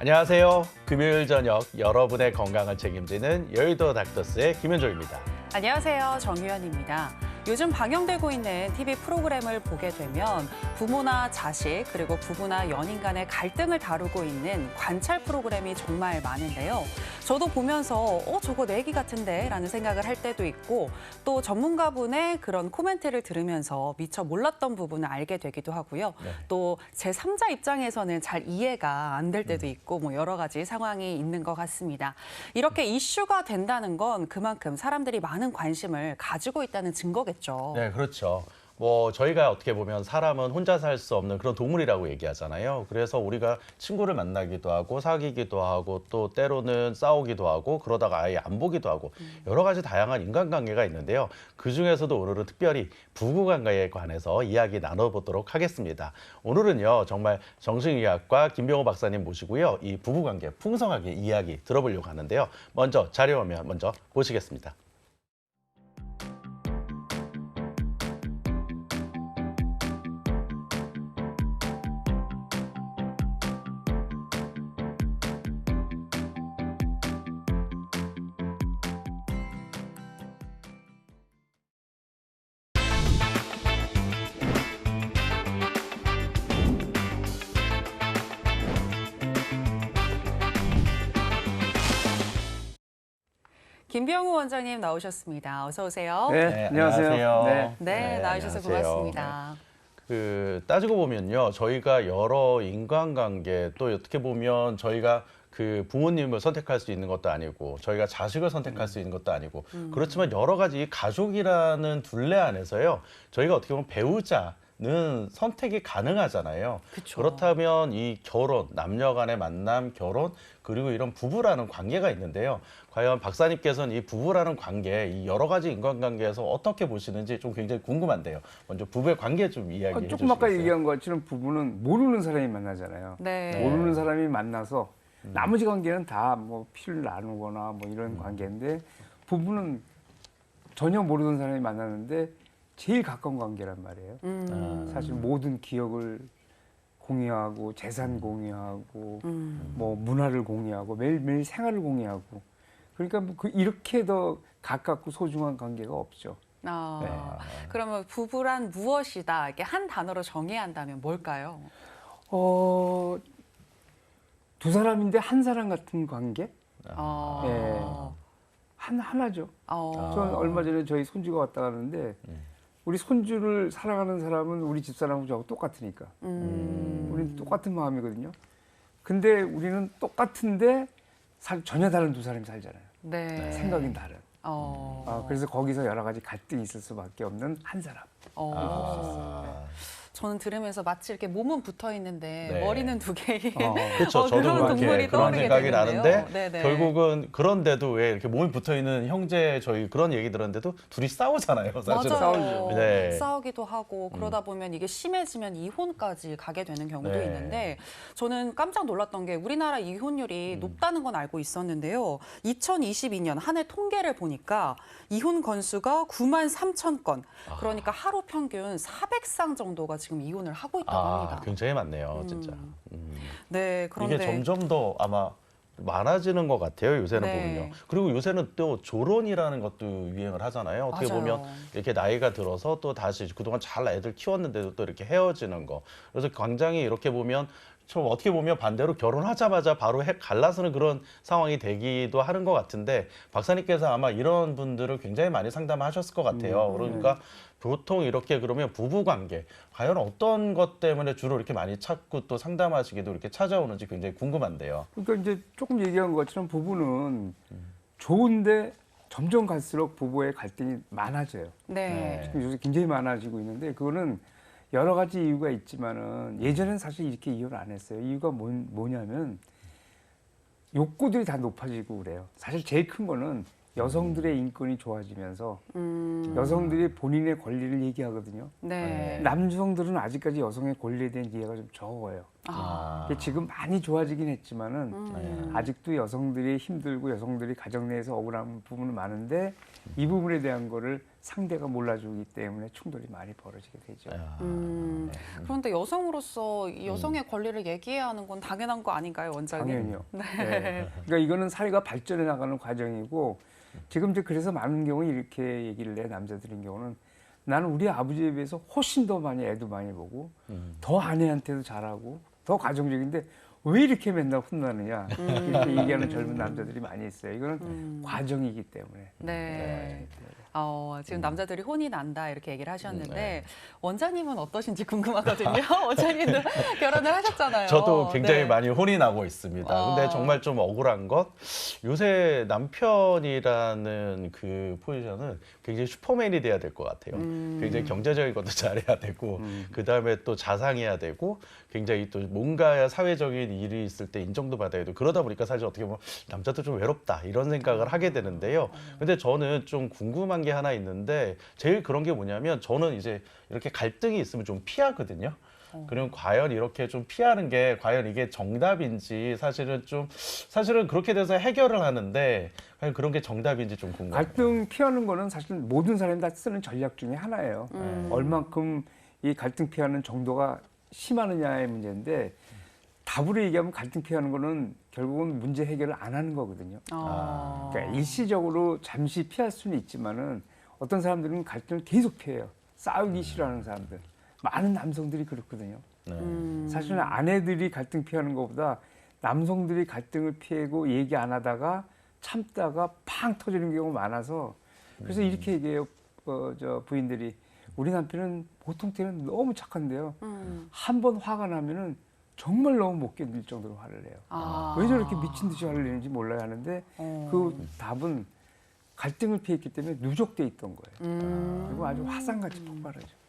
안녕하세요. 금요일 저녁 여러분의 건강을 책임지는 여의도 닥터스의 김현조입니다. 안녕하세요. 정유현입니다. 요즘 방영되고 있는 TV 프로그램을 보게 되면 부모나 자식 그리고 부부나 연인 간의 갈등을 다루고 있는 관찰 프로그램이 정말 많은데요. 저도 보면서 저거 내 얘기 같은데 라는 생각을 할 때도 있고 또 전문가분의 그런 코멘트를 들으면서 미처 몰랐던 부분을 알게 되기도 하고요. 네. 또 제3자 입장에서는 잘 이해가 안 될 때도 있고 뭐 여러 가지 상황이 있는 것 같습니다. 이렇게 이슈가 된다는 건 그만큼 사람들이 많은 관심을 가지고 있다는 증거겠죠. 네, 그렇죠. 저희가 어떻게 보면 사람은 혼자 살 수 없는 그런 동물이라고 얘기하잖아요. 그래서 우리가 친구를 만나기도 하고 사귀기도 하고 또 때로는 싸우기도 하고 그러다가 아예 안 보기도 하고 여러 가지 다양한 인간관계가 있는데요. 그중에서도 오늘은 특별히 부부관계에 관해서 이야기 나눠보도록 하겠습니다. 오늘은요, 정말 정신의학과 김병호 박사님 모시고요. 이 부부관계 풍성하게 이야기 들어보려고 하는데요. 먼저 자료 화면 먼저 보시겠습니다. 김병호 원장님 나오셨습니다. 어서 오세요. 네, 안녕하세요. 네, 네, 나와주셔서 안녕하세요. 고맙습니다. 따지고 보면요, 저희가 여러 인간관계 또 어떻게 보면 저희가 그 부모님을 선택할 수 있는 것도 아니고 저희가 자식을 선택할 수 있는 것도 아니고 그렇지만 여러 가지 가족이라는 둘레 안에서요, 저희가 어떻게 보면 배우자는 선택이 가능하잖아요. 그쵸. 그렇다면 이 결혼, 남녀 간의 만남, 결혼, 그리고 이런 부부라는 관계가 있는데요. 과연 박사님께서는 이 부부라는 관계, 이 여러 가지 인간관계에서 어떻게 보시는지 좀 굉장히 궁금한데요. 먼저 부부의 관계 좀 이야기해 주시겠어요? 조금 아까 얘기한 것처럼 부부는 모르는 사람이 만나잖아요. 네. 모르는 사람이 만나서 나머지 관계는 다 뭐 피를 나누거나 뭐 이런 관계인데 부부는 전혀 모르는 사람이 만나는데 제일 가까운 관계란 말이에요. 사실 모든 기억을 공유하고 재산 공유하고 뭐 문화를 공유하고 매일매일 생활을 공유하고 그러니까 뭐 이렇게 더 가깝고 소중한 관계가 없죠. 그러면 부부란 무엇이다? 이렇게 한 단어로 정의해야 한다면 뭘까요? 두 사람인데 한 사람 같은 관계? 어. 하나죠. 어. 저는 얼마 전에 저희 손주가 왔다 가는데 우리 손주를 사랑하는 사람은 우리 집사람하고 저하고 똑같으니까. 우리는 똑같은 마음이거든요. 근데 우리는 똑같은데 전혀 다른 두 사람이 살잖아요. 네. 생각이 다른. 어. 그래서 거기서 여러 가지 갈등이 있을 수밖에 없는 한 사람. 저는 들으면서 마치 이렇게 몸은 붙어 있는데 네. 머리는 두 개인 그렇죠. 저도 그런 동물이 그렇게 그런 떠오르게 생각이 되는데요. 나는데 네네. 결국은 그런데도 왜 이렇게 몸이 붙어 있는 형제 저희 그런 얘기 들었는데도 둘이 싸우잖아요. 사실은. 맞아요. 싸우죠. 네. 싸우기도 하고 그러다 보면 이게 심해지면 이혼까지 가게 되는 경우도 네. 있는데 저는 깜짝 놀랐던 게 우리나라 이혼율이 높다는 건 알고 있었는데요. 2022년 한 해 통계를 보니까 이혼 건수가 9만 3천 건. 그러니까 하루 평균 400상 정도가 지금 이혼을 하고 있다고 합니다. 굉장히 많네요, 진짜. 네, 그런데 이게 점점 더 아마 많아지는 것 같아요, 요새는 네. 보면요. 그리고 요새는 또 조론이라는 것도 유행을 하잖아요. 어떻게 맞아요. 보면 이렇게 나이가 들어서 또 다시 그동안 잘 애들 키웠는데도 또 이렇게 헤어지는 거. 그래서 굉장히 이렇게 보면 좀 어떻게 보면 반대로 결혼하자마자 바로 갈라서는 그런 상황이 되기도 하는 것 같은데 박사님께서 아마 이런 분들을 굉장히 많이 상담하셨을 것 같아요. 그러니까 보통 이렇게 그러면 부부관계 과연 어떤 것 때문에 주로 이렇게 많이 찾고 또 상담하시기도 이렇게 찾아오는지 굉장히 궁금한데요. 그러니까 이제 조금 얘기한 것처럼 부부는 좋은데 점점 갈수록 부부의 갈등이 많아져요. 네. 지금 요새 굉장히 많아지고 있는데 그거는 여러 가지 이유가 있지만은 예전엔 사실 이렇게 이혼을 안 했어요. 이유가 뭐냐면 욕구들이 다 높아지고 그래요. 사실 제일 큰 거는 여성들의 인권이 좋아지면서 여성들이 본인의 권리를 얘기하거든요. 네. 남성들은 아직까지 여성의 권리에 대한 이해가 좀 적어요. 이게 지금 많이 좋아지긴 했지만은 아직도 여성들이 힘들고 여성들이 가정 내에서 억울한 부분은 많은데 이 부분에 대한 거를 상대가 몰라주기 때문에 충돌이 많이 벌어지게 되죠. 그런데 여성으로서 이 여성의 권리를 얘기해야 하는 건 당연한 거 아닌가요, 원장님? 당연히요. 네. 그러니까 이거는 사회가 발전해 나가는 과정이고 지금 이제 그래서 많은 경우 이렇게 얘기를 해 남자들인 경우는 나는 우리 아버지에 비해서 훨씬 더 많이 애도 많이 보고 더 아내한테도 잘하고 더 가정적인데 왜 이렇게 맨날 혼나느냐 이렇게 얘기하는 젊은 남자들이 많이 있어요. 이거는 과정이기 때문에. 네. 지금 남자들이 혼이 난다 이렇게 얘기를 하셨는데 네. 원장님은 어떠신지 궁금하거든요. 원장님도 결혼을 하셨잖아요. 저도 굉장히 네. 많이 혼이 나고 있습니다. 근데 정말 좀 억울한 것 요새 남편이라는 그 포지션은 굉장히 슈퍼맨이 돼야 될 것 같아요. 굉장히 경제적인 것도 잘해야 되고 그다음에 또 자상해야 되고 굉장히 또 뭔가 사회적인 일이 있을 때 인정도 받아야 되고 그러다 보니까 사실 어떻게 보면 남자도 좀 외롭다 이런 생각을 하게 되는데요. 근데 저는 좀 궁금한 게 하나 있는데 제일 그런 게 뭐냐면 저는 이제 이렇게 갈등이 있으면 좀 피하거든요. 그럼 과연 이렇게 좀 피하는 게 과연 이게 정답인지 사실은 그렇게 돼서 해결을 하는데 과연 그런 게 정답인지 좀 궁금해요. 갈등 피하는 거는 사실 모든 사람이 다 쓰는 전략 중에 하나예요. 얼만큼 이 갈등 피하는 정도가 심하느냐의 문제인데 답으로 얘기하면 갈등 피하는 거는 결국은 문제 해결을 안 하는 거거든요. 그러니까 일시적으로 잠시 피할 수는 있지만은 어떤 사람들은 갈등을 계속 피해요. 싸우기 싫어하는 사람들. 많은 남성들이 그렇거든요. 사실은 아내들이 갈등 피하는 것보다 남성들이 갈등을 피하고 얘기 안 하다가 참다가 팡 터지는 경우가 많아서 그래서 이렇게 얘기해요. 부인들이 우리 남편은 보통 때는 너무 착한데요. 한 번 화가 나면은 정말 너무 못 견딜 정도로 화를 내요. 왜 저렇게 미친 듯이 화를 내는지 몰라야 하는데 그 답은 갈등을 피했기 때문에 누적돼 있던 거예요. 그리고 아주 화산같이 폭발하죠.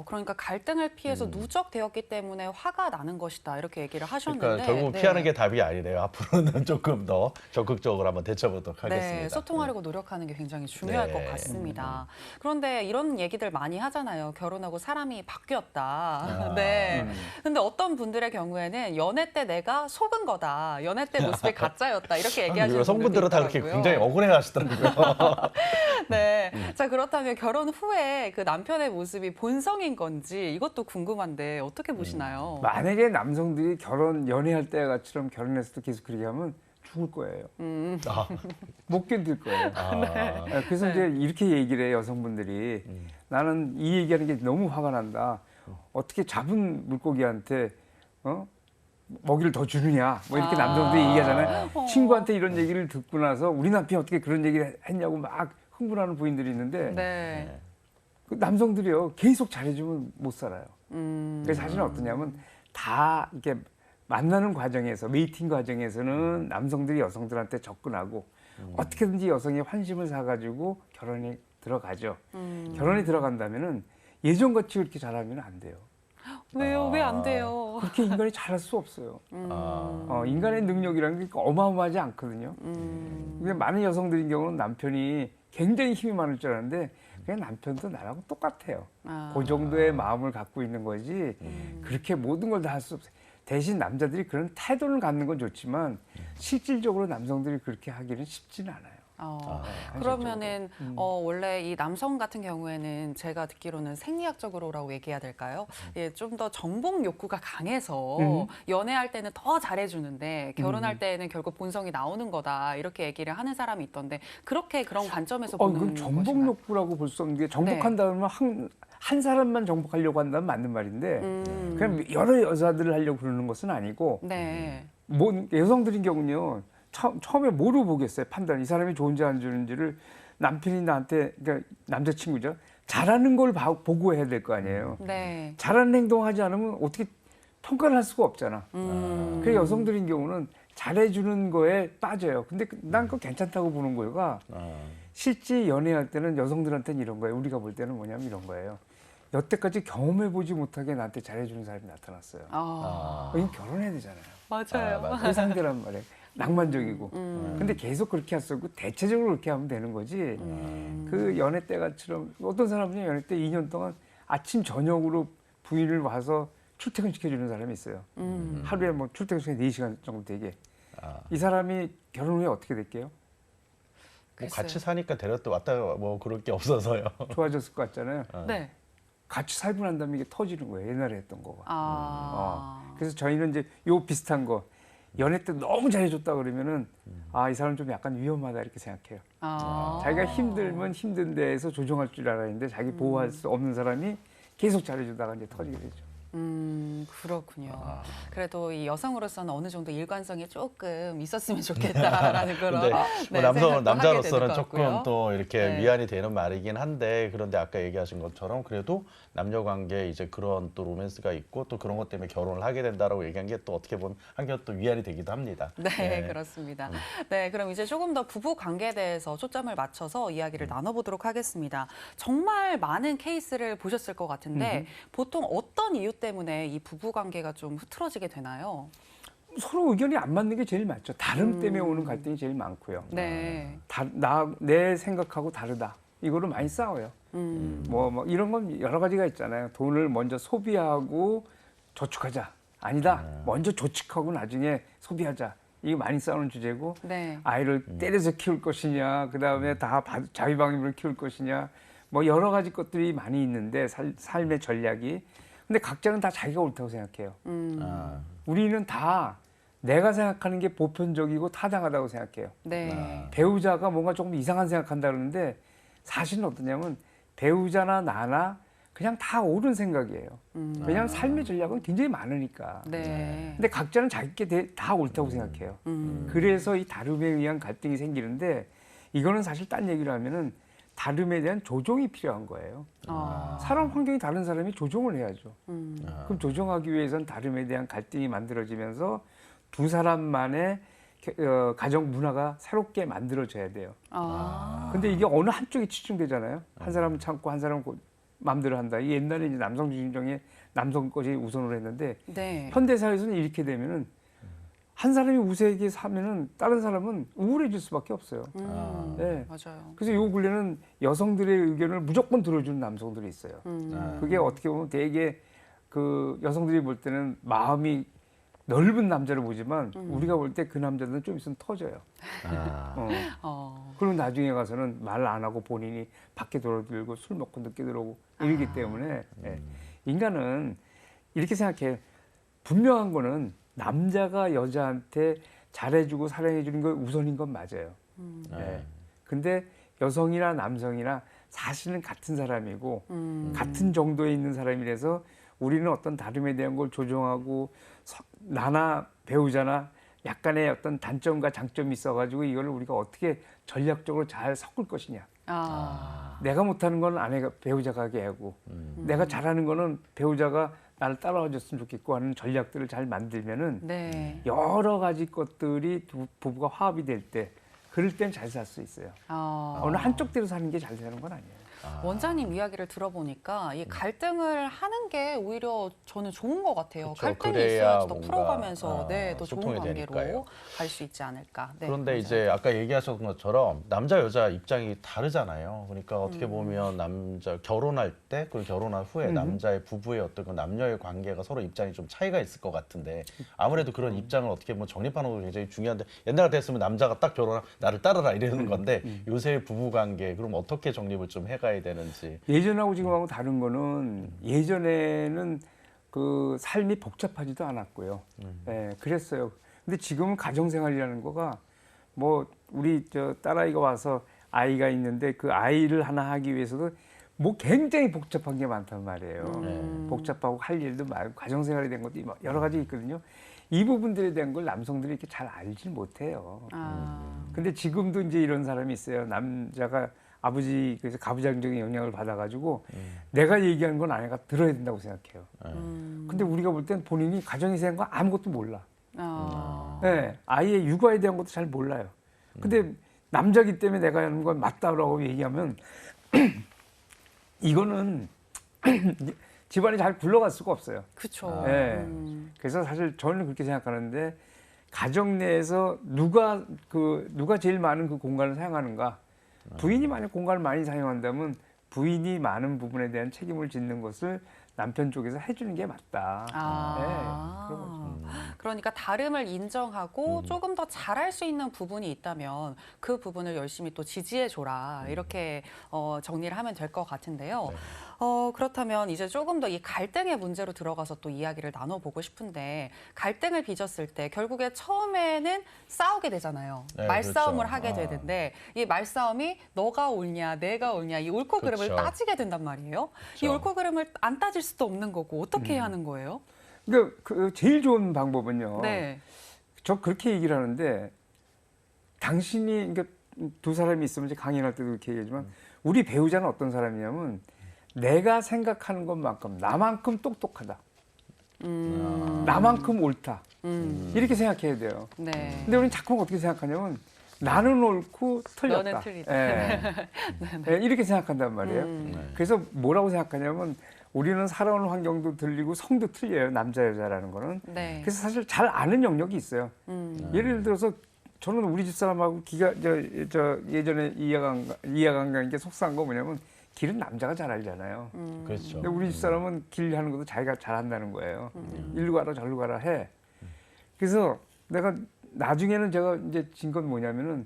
그러니까 갈등을 피해서 누적되었기 때문에 화가 나는 것이다 이렇게 얘기를 하셨는데 그러니까 결국 네. 피하는 게 답이 아니네요. 앞으로는 조금 더 적극적으로 한번 대처보도록 네, 하겠습니다. 소통하려고 노력하는 게 굉장히 중요할 네. 것 같습니다. 그런데 이런 얘기들 많이 하잖아요. 결혼하고 사람이 바뀌었다. 네. 근데 어떤 분들의 경우에는 연애 때 내가 속은 거다. 연애 때 모습이 가짜였다. 이렇게 얘기하시는 여성분들은 다 그렇게 있더라고요. 굉장히 억울해하시더라고요. 네. 자, 그렇다면 결혼 후에 그 남편의 모습이 본성인 건지 이것도 궁금한데 어떻게 보시나요? 만약에 남성들이 연애할 때처럼 결혼해서도 계속 그렇게 하면 죽을 거예요. 못 견딜 거예요. 그래서 이제 이렇게 얘기를 해요, 여성분들이. 나는 이 얘기하는 게 너무 화가 난다. 어떻게 잡은 물고기한테 먹이를 더 주느냐. 뭐 이렇게 남성들이 얘기하잖아요. 친구한테 이런 얘기를 듣고 나서 우리 남편이 어떻게 그런 얘기를 했냐고 막 흥분하는 부인들이 있는데 네. 그 남성들이요 계속 잘해주면 못 살아요. 그래서 사실은 어떠냐면 다 이렇게 만나는 과정에서 메이팅 과정에서는 남성들이 여성들한테 접근하고 어떻게든지 여성의 환심을 사가지고 결혼에 들어가죠. 결혼에 들어간다면은 예전같이 그렇게 잘하면 안 돼요. 왜요? 왜 안 돼요? 그렇게 인간이 잘할 수 없어요. 인간의 능력이라는 게 어마어마하지 않거든요. 근데 많은 여성들인 경우는 남편이 굉장히 힘이 많을 줄 알았는데 그냥 남편도 나랑 똑같아요. 그 정도의 마음을 갖고 있는 거지 그렇게 모든 걸 다 할 수 없어요. 대신 남자들이 그런 태도를 갖는 건 좋지만 실질적으로 남성들이 그렇게 하기는 쉽지는 않아요. 그러면은 원래 이 남성 같은 경우에는 제가 듣기로는 생리학적으로라고 얘기해야 될까요? 예, 좀 더 정복 욕구가 강해서 연애할 때는 더 잘해주는데 결혼할 때는 결국 본성이 나오는 거다 이렇게 얘기를 하는 사람이 있던데 그렇게 그런 관점에서 보는 그건 정복 것인가요? 욕구라고 볼 수 없는 게 정복한다면 한 사람만 정복하려고 한다면 맞는 말인데 그냥 여러 여자들을 하려고 그러는 것은 아니고 네. 뭐 여성들인 경우는요. 처음에 뭐로 보겠어요? 판단. 이 사람이 좋은지 안 좋은지를 남편이 나한테 그러니까 남자친구죠. 잘하는 걸 보고 해야 될 거 아니에요. 네. 잘하는 행동하지 않으면 어떻게 평가를 할 수가 없잖아. 그래서 여성들인 경우는 잘해주는 거에 빠져요. 근데 난 그거 괜찮다고 보는 거가 실제 연애할 때는 여성들한테는 이런 거예요. 우리가 볼 때는 뭐냐면 이런 거예요. 여태까지 경험해보지 못하게 나한테 잘해주는 사람이 나타났어요. 이건 결혼해야 되잖아요. 맞아요. 그 상대란 말이에요. 낭만적이고. 근데 계속 그렇게 할 수 없고 대체적으로 그렇게 하면 되는 거지. 그 연애 때가처럼 어떤 사람은 연애 때 2년 동안 아침 저녁으로 부인을 와서 출퇴근 시켜주는 사람이 있어요. 하루에 뭐 출퇴근 시간 4시간 정도 되게. 이 사람이 결혼 후에 어떻게 될게요? 뭐 글쎄요. 같이 사니까 데려다 왔다 뭐 그럴 게 없어서요. 좋아졌을 것 같잖아요. 네. 같이 살고 난 다음에 이게 터지는 거예요. 옛날에 했던 거가. 아. 그래서 저희는 이제 요 비슷한 거 연애 때 너무 잘해줬다 그러면은 아, 이 사람 좀 약간 위험하다 이렇게 생각해요. 아. 자기가 힘들면 힘든 데에서 조정할 줄 알아야 하는데 자기 보호할 수 없는 사람이 계속 잘해주다가 이제 터지게 되죠. 그렇군요. 그래도 이 여성으로서는 어느 정도 일관성이 조금 있었으면 좋겠다라는 그런 근데 뭐 생각도 하게 남자로서는 되는 것 조금 같고요. 또 이렇게 네. 위안이 되는 말이긴 한데 그런데 아까 얘기하신 것처럼 그래도 남녀 관계에 이제 그런 또 로맨스가 있고 또 그런 것 때문에 결혼을 하게 된다라고 얘기한 게 또 어떻게 보면 한결 또 위안이 되기도 합니다. 네, 그렇습니다. 네, 그럼 이제 조금 더 부부 관계에 대해서 초점을 맞춰서 이야기를 나눠보도록 하겠습니다. 정말 많은 케이스를 보셨을 것 같은데 보통 어떤 이유 때문에 이 부부 관계가 좀 흐트러지게 되나요? 서로 의견이 안 맞는 게 제일 많죠. 다름 때문에 오는 갈등이 제일 많고요. 네. 내 생각하고 다르다. 이거로 많이 싸워요. 뭐 이런 건 여러 가지가 있잖아요. 돈을 먼저 소비하고 저축하자. 아니다. 먼저 저축하고 나중에 소비하자. 이게 많이 싸우는 주제고 네. 아이를 때려서 키울 것이냐, 그 다음에 다 자유방임으로 키울 것이냐, 뭐 여러 가지 것들이 많이 있는데 삶의 전략이. 근데 각자는 다 자기가 옳다고 생각해요. 우리는 다 내가 생각하는 게 보편적이고 타당하다고 생각해요. 네. 배우자가 뭔가 조금 이상한 생각한다 그러는데 사실은 어떠냐면 배우자나 나나 그냥 다 옳은 생각이에요. 왜냐하면 삶의 전략은 굉장히 많으니까. 네. 근데 각자는 자기께 다 옳다고 생각해요. 그래서 이 다름에 의한 갈등이 생기는데 이거는 사실 딴 얘기를 하면은 다름에 대한 조정이 필요한 거예요. 사람 환경이 다른 사람이 조정을 해야죠. 그럼 조정하기 위해서는 다름에 대한 갈등이 만들어지면서 두 사람만의 가정 문화가 새롭게 만들어져야 돼요. 근데 이게 어느 한쪽이 치중되잖아요. 한 사람은 참고 한 사람은 마음대로 한다. 이게 옛날에 이제 남성 중심정에 남성 것이 우선으로 했는데 네. 현대 사회에서는 이렇게 되면은 한 사람이 우세하게 사면은 다른 사람은 우울해질 수밖에 없어요. 네. 맞아요. 그래서 요 근래는 여성들의 의견을 무조건 들어주는 남성들이 있어요. 그게 어떻게 보면 되게 그 여성들이 볼 때는 마음이 넓은 남자를 보지만 우리가 볼 때 그 남자들은 좀 있으면 터져요. 그리고 나중에 가서는 말 안 하고 본인이 밖에 돌아들고 술 먹고 늦게 들어오고 이러기 때문에 인간은 이렇게 생각해요. 분명한 거는 남자가 여자한테 잘해주고 사랑해주는 게 우선인 건 맞아요. 근데 여성이나 남성이나 사실은 같은 사람이고 같은 정도에 있는 사람이라서 우리는 어떤 다름에 대한 걸 조정하고 나나 배우자나 약간의 어떤 단점과 장점이 있어가지고 이걸 우리가 어떻게 전략적으로 잘 섞을 것이냐. 내가 못하는 건 아내가 배우자가 하게 하고 내가 잘하는 거는 배우자가 나를 따라와 줬으면 좋겠고 하는 전략들을 잘 만들면은 네. 여러 가지 것들이 부부가 화합이 될 때 그럴 땐 잘 살 수 있어요. 어느 한쪽대로 사는 게 잘 되는 건 아니에요. 원장님 이야기를 들어보니까 이 갈등을 하는 게 오히려 저는 좋은 것 같아요. 그쵸, 갈등이 그래야 있어야지 더 뭔가, 풀어가면서 네, 더 좋은 소통이 관계로 되니까요. 갈 수 있지 않을까. 네, 그런데 원장님. 이제 아까 얘기하셨던 것처럼 남자 여자 입장이 다르잖아요. 그러니까 어떻게 보면 남자 결혼할 때 그리고 결혼한 후에 남자의 부부의 어떤 그 남녀의 관계가 서로 입장이 좀 차이가 있을 것 같은데 아무래도 그런 입장을 어떻게 보면 정립하는 것도 굉장히 중요한데 옛날 같았으면 남자가 딱 결혼하면 나를 따르라 이러는 건데 요새 부부 관계 그럼 어떻게 정립을 좀 해가야 되는지. 예전하고 지금하고 다른 거는 예전에는 그 삶이 복잡하지도 않았고요. 예, 그랬어요. 근데 지금은 가정생활이라는 거가 뭐 우리 저 딸아이가 와서 아이가 있는데 그 아이를 하나 하기 위해서도 뭐 굉장히 복잡한 게 많단 말이에요. 복잡하고 할 일도 많고 가정생활에 대한 것도 여러 가지 있거든요. 이 부분들에 대한 걸 남성들이 이렇게 잘 알지 못해요. 근데 지금도 이제 이런 사람이 있어요. 남자가 아버지 그래서 가부장적인 영향을 받아가지고 내가 얘기하는 건 아내가 들어야 된다고 생각해요. 근데 우리가 볼 땐 본인이 가정에 대한 거 아무것도 몰라. 네, 아이의 육아에 대한 것도 잘 몰라요. 근데 남자기 때문에 내가 하는 건 맞다라고 얘기하면 이거는 집안이 잘 굴러갈 수가 없어요. 그렇죠. 네. 그래서 사실 저는 그렇게 생각하는데 가정 내에서 누가 제일 많은 그 공간을 사용하는가? 부인이 만약 공간을 많이 사용한다면 부인이 많은 부분에 대한 책임을 짓는 것을 남편 쪽에서 해주는 게 맞다. 네, 그런 거죠. 그러니까 다름을 인정하고 조금 더 잘할 수 있는 부분이 있다면 그 부분을 열심히 또 지지해줘라. 이렇게 정리를 하면 될 것 같은데요. 네. 그렇다면 이제 조금 더 이 갈등의 문제로 들어가서 또 이야기를 나눠보고 싶은데 갈등을 빚었을 때 결국에 처음에는 싸우게 되잖아요. 네, 말싸움을 그렇죠. 하게 되는데 이 말싸움이 너가 옳냐 내가 옳냐 이 옳고 그름을 그렇죠. 따지게 된단 말이에요. 이 그렇죠. 옳고 그름을 안 따질 수도 없는 거고 어떻게 해야 하는 거예요? 그러니까 그 제일 좋은 방법은요. 네. 저 그렇게 얘기를 하는데 당신이 그러니까 두 사람이 있으면 이제 강연할 때도 그렇게 얘기하지만 우리 배우자는 어떤 사람이냐면 내가 생각하는 것만큼 나만큼 똑똑하다. 나만큼 옳다. 이렇게 생각해야 돼요. 네. 근데 우리는 자꾸 어떻게 생각하냐면 나는 옳고 틀렸다. 너는 틀리다. 예. 예, 이렇게 생각한단 말이에요. 네. 그래서 뭐라고 생각하냐면 우리는 살아오는 환경도 들리고 성도 틀려요. 남자 여자라는 거는. 네. 그래서 사실 잘 아는 영역이 있어요. 예를 들어서 저는 우리 집 사람하고 저 예전에 이해관계인 게 속상한 거 뭐냐면 길은 남자가 잘 알잖아요. 그렇죠. 근데 우리 집 사람은 길 하는 것도 자기가 잘한다는 거예요. 일로 가라 저리로 가라 해. 그래서 내가 나중에는 제가 이제 진 건 뭐냐면은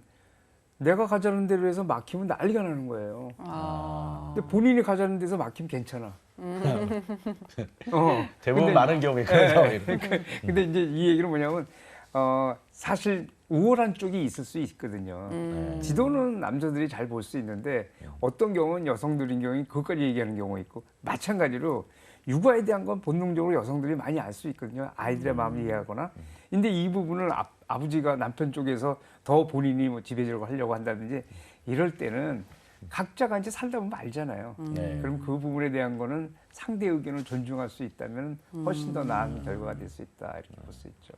내가 가자는 대로 해서 막히면 난리가 나는 거예요. 근데 본인이 가자는 데서 막히면 괜찮아. 대부분 근데- 많은 경우에 그런 상황이 근데 이제 이 얘기는 뭐냐면 사실 우월한 쪽이 있을 수 있거든요. 지도는 남자들이 잘 볼 수 있는데 어떤 경우는 여성들인 경우는 그것까지 얘기하는 경우가 있고 마찬가지로 육아에 대한 건 본능적으로 여성들이 많이 알 수 있거든요. 아이들의 마음을 이해하거나. 근데 이 부분을 아버지가 남편 쪽에서 더 본인이 뭐 지배적으로 하려고 한다든지 이럴 때는 각자가 이제 살다 보면 알잖아요. 네. 그럼 그 부분에 대한 거는 상대 의견을 존중할 수 있다면 훨씬 더 나은 결과가 될 수 있다 이렇게 볼 수 있죠.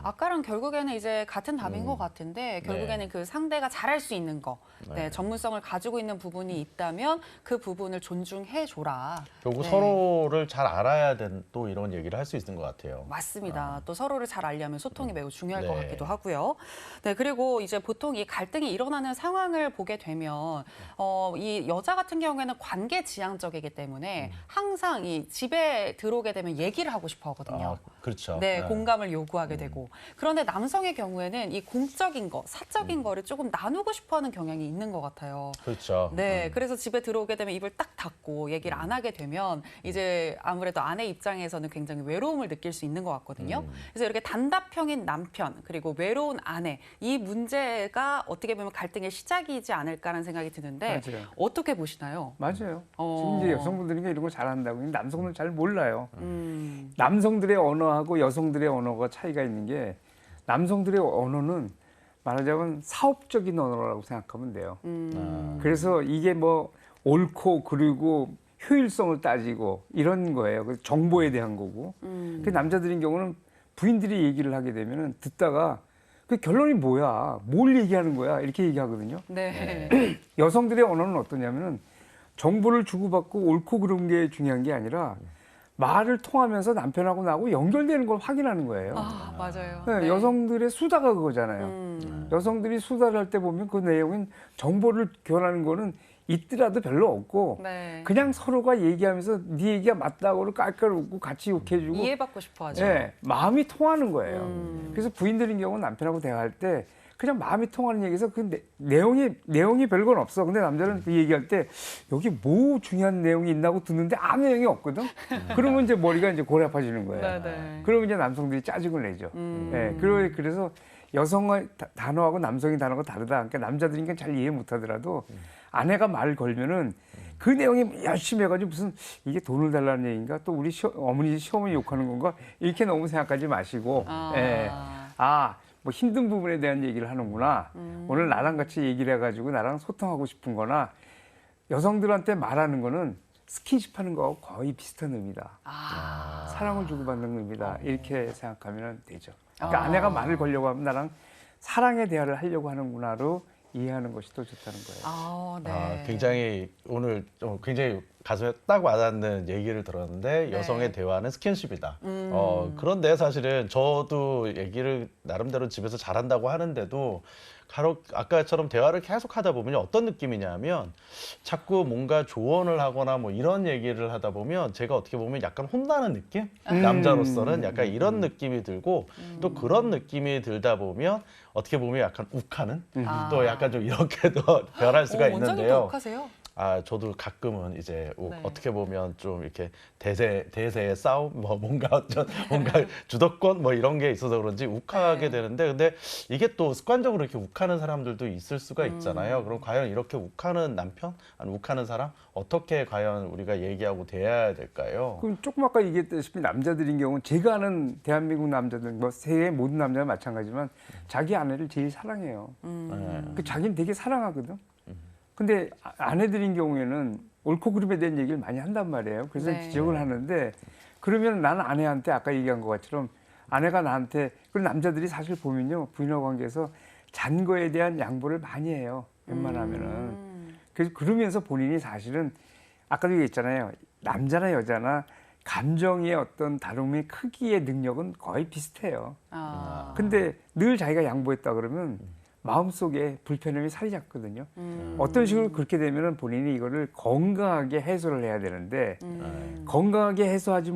아까랑 결국에는 이제 같은 답인 것 같은데 결국에는 네. 그 상대가 잘할 수 있는 거, 네. 전문성을 가지고 있는 부분이 있다면 그 부분을 존중해 줘라. 결국 서로를 잘 알아야 된 또 이런 얘기를 할 수 있는 것 같아요. 맞습니다. 또 서로를 잘 알려면 소통이 매우 중요할 것 네. 같기도 하고요. 네, 그리고 이제 보통 이 갈등이 일어나는 상황을 보게 되면 이 여자 같은 경우에는 관계 지향적이기 때문에 항상 이 집에 들어오게 되면 얘기를 하고 싶어 하거든요. 그렇죠. 네, 공감을 요구하게 되고. 그런데 남성의 경우에는 이 공적인 거, 사적인 거를 조금 나누고 싶어 하는 경향이 있는 것 같아요. 그렇죠. 네, 그래서 집에 들어오게 되면 입을 딱 닫고 얘기를 안 하게 되면 이제 아무래도 아내 입장에서는 굉장히 외로움을 느낄 수 있는 것 같거든요. 그래서 이렇게 단답형인 남편 그리고 외로운 아내 이 문제가 어떻게 보면 갈등의 시작이지 않을까라는 생각이 드는데 맞아요. 어떻게 보시나요? 맞아요. 어. 지금 이제 여성분들이 이런 거 잘한다고. 근데 남성들은 잘 몰라요. 음. 남성들의 언어하고 여성들의 언어가 차이가 있는 게 남성들의 언어는 말하자면 사업적인 언어라고 생각하면 돼요. 그래서 이게 뭐 옳고 그리고 효율성을 따지고 이런 거예요. 그래서 정보에 대한 거고. 그 남자들인 경우는 부인들이 얘기를 하게 되면은 듣다가 그 결론이 뭐야? 뭘 얘기하는 거야? 이렇게 얘기하거든요. 네. 여성들의 언어는 어떠냐면은 정보를 주고받고 옳고 그른 게 중요한 게 아니라 말을 통하면서 남편하고 나하고 연결되는 걸 확인하는 거예요. 맞아요. 네, 네. 여성들의 수다가 그거잖아요. 여성들이 수다를 할 때 보면 그 내용은 정보를 교환하는 거는 있더라도 별로 없고 네. 그냥 서로가 얘기하면서 네 얘기가 맞다고 깔깔 웃고 같이 욕해주고 이해받고 싶어 하죠. 네, 마음이 통하는 거예요. 그래서 부인들인 경우는 남편하고 대화할 때 그냥 마음이 통하는 얘기에서 그 내용이 별건 없어. 근데 남자는 그 얘기할 때 여기 뭐 중요한 내용이 있나고 듣는데 아무 내용이 없거든. 그러면 이제 머리가 이제 골 아파지는 거예요. 네. 그러면 이제 남성들이 짜증을 내죠. 네, 그래서 여성의 단어하고 남성의 단어가 다르다. 그러니까 남자들이니까 잘 이해 못하더라도 아내가 말을 걸면은 그 내용이 열심히 해가지고 무슨 이게 돈을 달라는 얘기인가 또 우리 어머니 시어머니 욕하는 건가 이렇게 너무 생각하지 마시고 뭐 힘든 부분에 대한 얘기를 하는구나. 오늘 나랑 같이 얘기를 해가지고 나랑 소통하고 싶은 거나 여성들한테 말하는 거는 스킨십 하는 거하고 거의 비슷한 의미다. 사랑을 주고받는 의미다. 이렇게 생각하면 되죠. 그러니까 아내가 말을 걸려고 하면 나랑 사랑의 대화를 하려고 하는구나로 이해하는 것이 더 좋다는 거예요. 네. 굉장히 오늘 굉장히 가슴에 딱 와닿는 얘기를 들었는데 네. 여성의 대화는 스킨십이다. 그런데 사실은 저도 얘기를 나름대로 집에서 잘한다고 하는데도 아까처럼 대화를 계속 하다 보면 어떤 느낌이냐면 자꾸 뭔가 조언을 하거나 뭐 이런 얘기를 하다 보면 제가 어떻게 보면 약간 혼나는 느낌? 남자로서는 약간 이런 느낌이 들고 또 그런 느낌이 들다 보면 어떻게 보면 약간 욱하는 또 약간 좀 이렇게도 변할 수가 원장님도 있는데요. 욱하세요? 저도 가끔은 이제 네. 어떻게 보면 좀 이렇게 대세의 싸움, 뭐 뭔가 주도권 뭐 이런 게 있어서 그런지 욱하게 네. 되는데, 근데 이게 또 습관적으로 이렇게 욱하는 사람들도 있을 수가 있잖아요. 그럼 과연 이렇게 욱하는 남편, 아니 욱하는 사람 어떻게 과연 우리가 얘기하고 대해야 될까요? 그럼 조금 아까 얘기했다시피 남자들인 경우는 제가 아는 대한민국 남자들, 뭐 세계 모든 남자가 마찬가지지만 자기 아내를 제일 사랑해요. 네. 그 자기는 되게 사랑하거든. 근데 아내들인 경우에는 옳고 그름에 대한 얘기를 많이 한단 말이에요. 그래서 네. 지적을 하는데 그러면 나는 아내한테 아까 얘기한 것 것처럼 아내가 나한테 그리고 남자들이 사실 보면요 부인과 관계에서 잔 거에 대한 양보를 많이 해요. 웬만하면은. 그래서 그러면서 본인이 사실은 아까도 얘기했잖아요. 남자나 여자나 감정의 어떤 다룸의 크기의 능력은 거의 비슷해요. 근데 늘 자기가 양보했다 그러면 마음속에 불편함이 살이 잡거든요. 어떤 식으로 그렇게 되면 본인이 이거를 건강하게 해소를 해야 되는데 건강하게 해소하지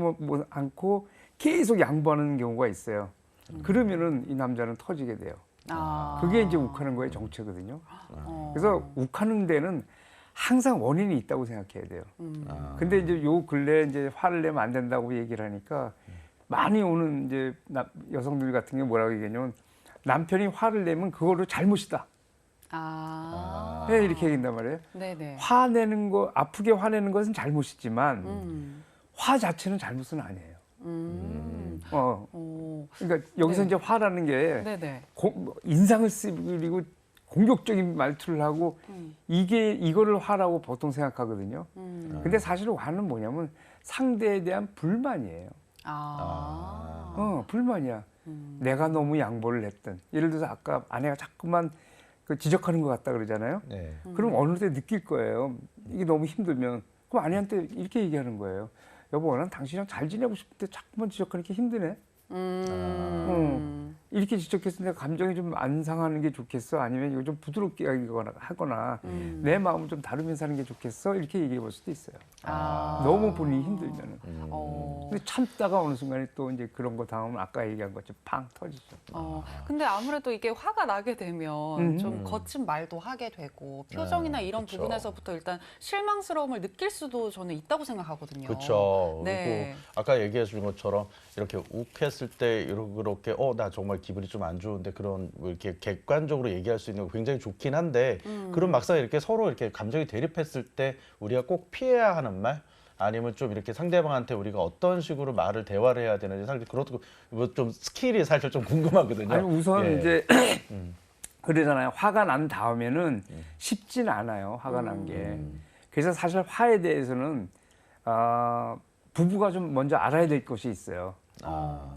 않고 계속 양보하는 경우가 있어요. 그러면은 이 남자는 터지게 돼요. 그게 이제 욱하는 거의 정체거든요. 그래서 욱하는 데는 항상 원인이 있다고 생각해야 돼요. 근데 이제 요 근래 이제 화를 내면 안 된다고 얘기를 하니까 많이 오는 이제 여성들 같은 게 뭐라고 얘기하냐면 남편이 화를 내면 그거를 잘못이다. 네, 이렇게 얘기한단 말이에요. 네네. 화내는 거, 아프게 화내는 것은 잘못이지만 화 자체는 잘못은 아니에요. 그러니까 여기서 네. 이제 화라는 게 네네. 인상을 쓰고 공격적인 말투를 하고 이거를 화라고 보통 생각하거든요. 근데 사실 화는 뭐냐면 상대에 대한 불만이에요. 불만이야. 내가 너무 양보를 했든 예를 들어서 아까 아내가 자꾸만 그 지적하는 것 같다 그러잖아요. 네. 그럼 어느 때 느낄 거예요. 이게 너무 힘들면 그럼 아내한테 이렇게 얘기하는 거예요. 여보, 난 당신이랑 잘 지내고 싶은데 자꾸만 지적하니까 힘드네. 이렇게 지적했을 때 내가 감정이 좀 안 상하는 게 좋겠어? 아니면 이거 좀 부드럽게 하거나 내 마음을 좀 다루면서 하는 게 좋겠어? 이렇게 얘기해 볼 수도 있어요. 너무 본인이 힘들면은. 근데 참다가 어느 순간에 또 이제 그런 거 당하면 아까 얘기한 것처럼 팡 터지죠. 근데 아무래도 이게 화가 나게 되면 좀 거친 말도 하게 되고 표정이나 이런 그쵸. 부분에서부터 일단 실망스러움을 느낄 수도 저는 있다고 생각하거든요. 그렇죠. 네. 그리고 아까 얘기해 준 것처럼 이렇게 욱했을 때 이렇게 나 정말 기분이 좀 안 좋은데 그런 뭐 이렇게 객관적으로 얘기할 수 있는 거 굉장히 좋긴 한데 그럼 막상 이렇게 서로 이렇게 감정이 대립했을 때 우리가 꼭 피해야 하는 말 아니면 좀 이렇게 상대방한테 우리가 어떤 식으로 말을 대화를 해야 되는지 사실 그것도 뭐 좀 스킬이 사실 좀 궁금하거든요. 아니 우선 예. 이제 그러잖아요. 화가 난 다음에는 쉽진 않아요. 화가 난 게. 그래서 사실 화에 대해서는 부부가 좀 먼저 알아야 될 것이 있어요.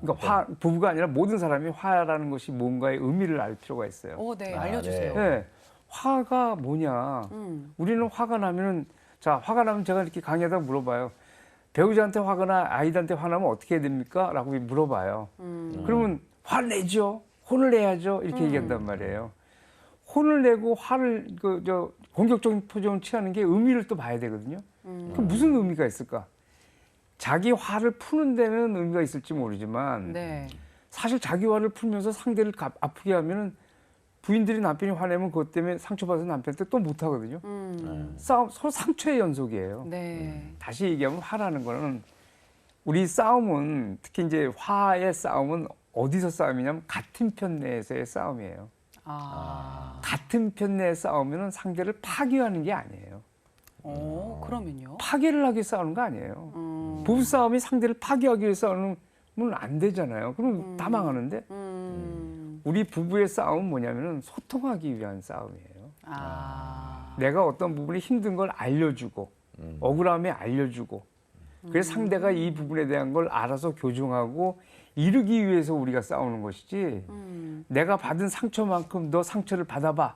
그러니까 부부가 아니라 모든 사람이 화라는 것이 뭔가의 의미를 알 필요가 있어요. 네, 알려주세요. 네. 화가 뭐냐? 우리는 화가 나면은 화가 나면 제가 이렇게 강의하다 물어봐요. 배우자한테 화거나 아이들한테 화나면 어떻게 해야 됩니까? 라고 물어봐요. 그러면 화를 내죠. 혼을 내야죠. 이렇게 얘기한단 말이에요. 혼을 내고 화를 공격적인 표정을 취하는 게 의미를 또 봐야 되거든요. 그럼 무슨 의미가 있을까? 자기 화를 푸는 데는 의미가 있을지 모르지만 네. 사실 자기 화를 풀면서 상대를 아프게 하면은 부인들이 남편이 화내면 그것 때문에 상처받아서 남편한테 또 못하거든요. 서로 상처의 연속이에요. 네. 다시 얘기하면 화라는 거는 우리 싸움은 특히 이제 화의 싸움은 어디서 싸움이냐면 같은 편 내에서의 싸움이에요. 같은 편 내에 싸우면 상대를 파괴하는 게 아니에요. 그러면요? 파괴를 하기 위해 싸우는 거 아니에요. 부부싸움이 상대를 파괴하기 위해 싸우는 안 되잖아요. 그럼 다 망하는데 우리 부부의 싸움은 뭐냐면 소통하기 위한 싸움이에요. 내가 어떤 부분이 힘든 걸 알려주고 억울함에 알려주고 그래서 상대가 이 부분에 대한 걸 알아서 교정하고 이루기 위해서 우리가 싸우는 것이지 내가 받은 상처만큼 너 상처를 받아봐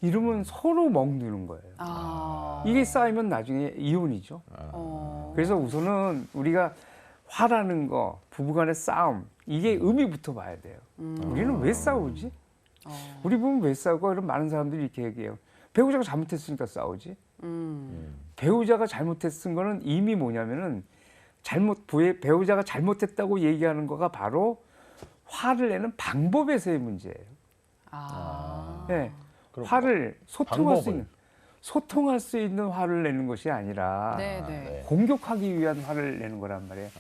이러면 서로 멍드는 거예요. 이게 쌓이면 나중에 이혼이죠. 그래서 우선은 우리가 화라는 거, 부부간의 싸움 이게 의미부터 봐야 돼요. 우리는 왜 싸우지? 우리 부부는 왜 싸우고? 그럼 많은 사람들이 이렇게 얘기해요. 배우자가 잘못했으니까 싸우지. 배우자가 잘못했은 거는 이미 뭐냐면은 배우자가 잘못했다고 얘기하는 거가 바로 화를 내는 방법에서의 문제예요. 네. 그럼 화를 방법을. 소통할 수 있는 화를 내는 것이 아니라 네네. 공격하기 위한 화를 내는 거란 말이에요.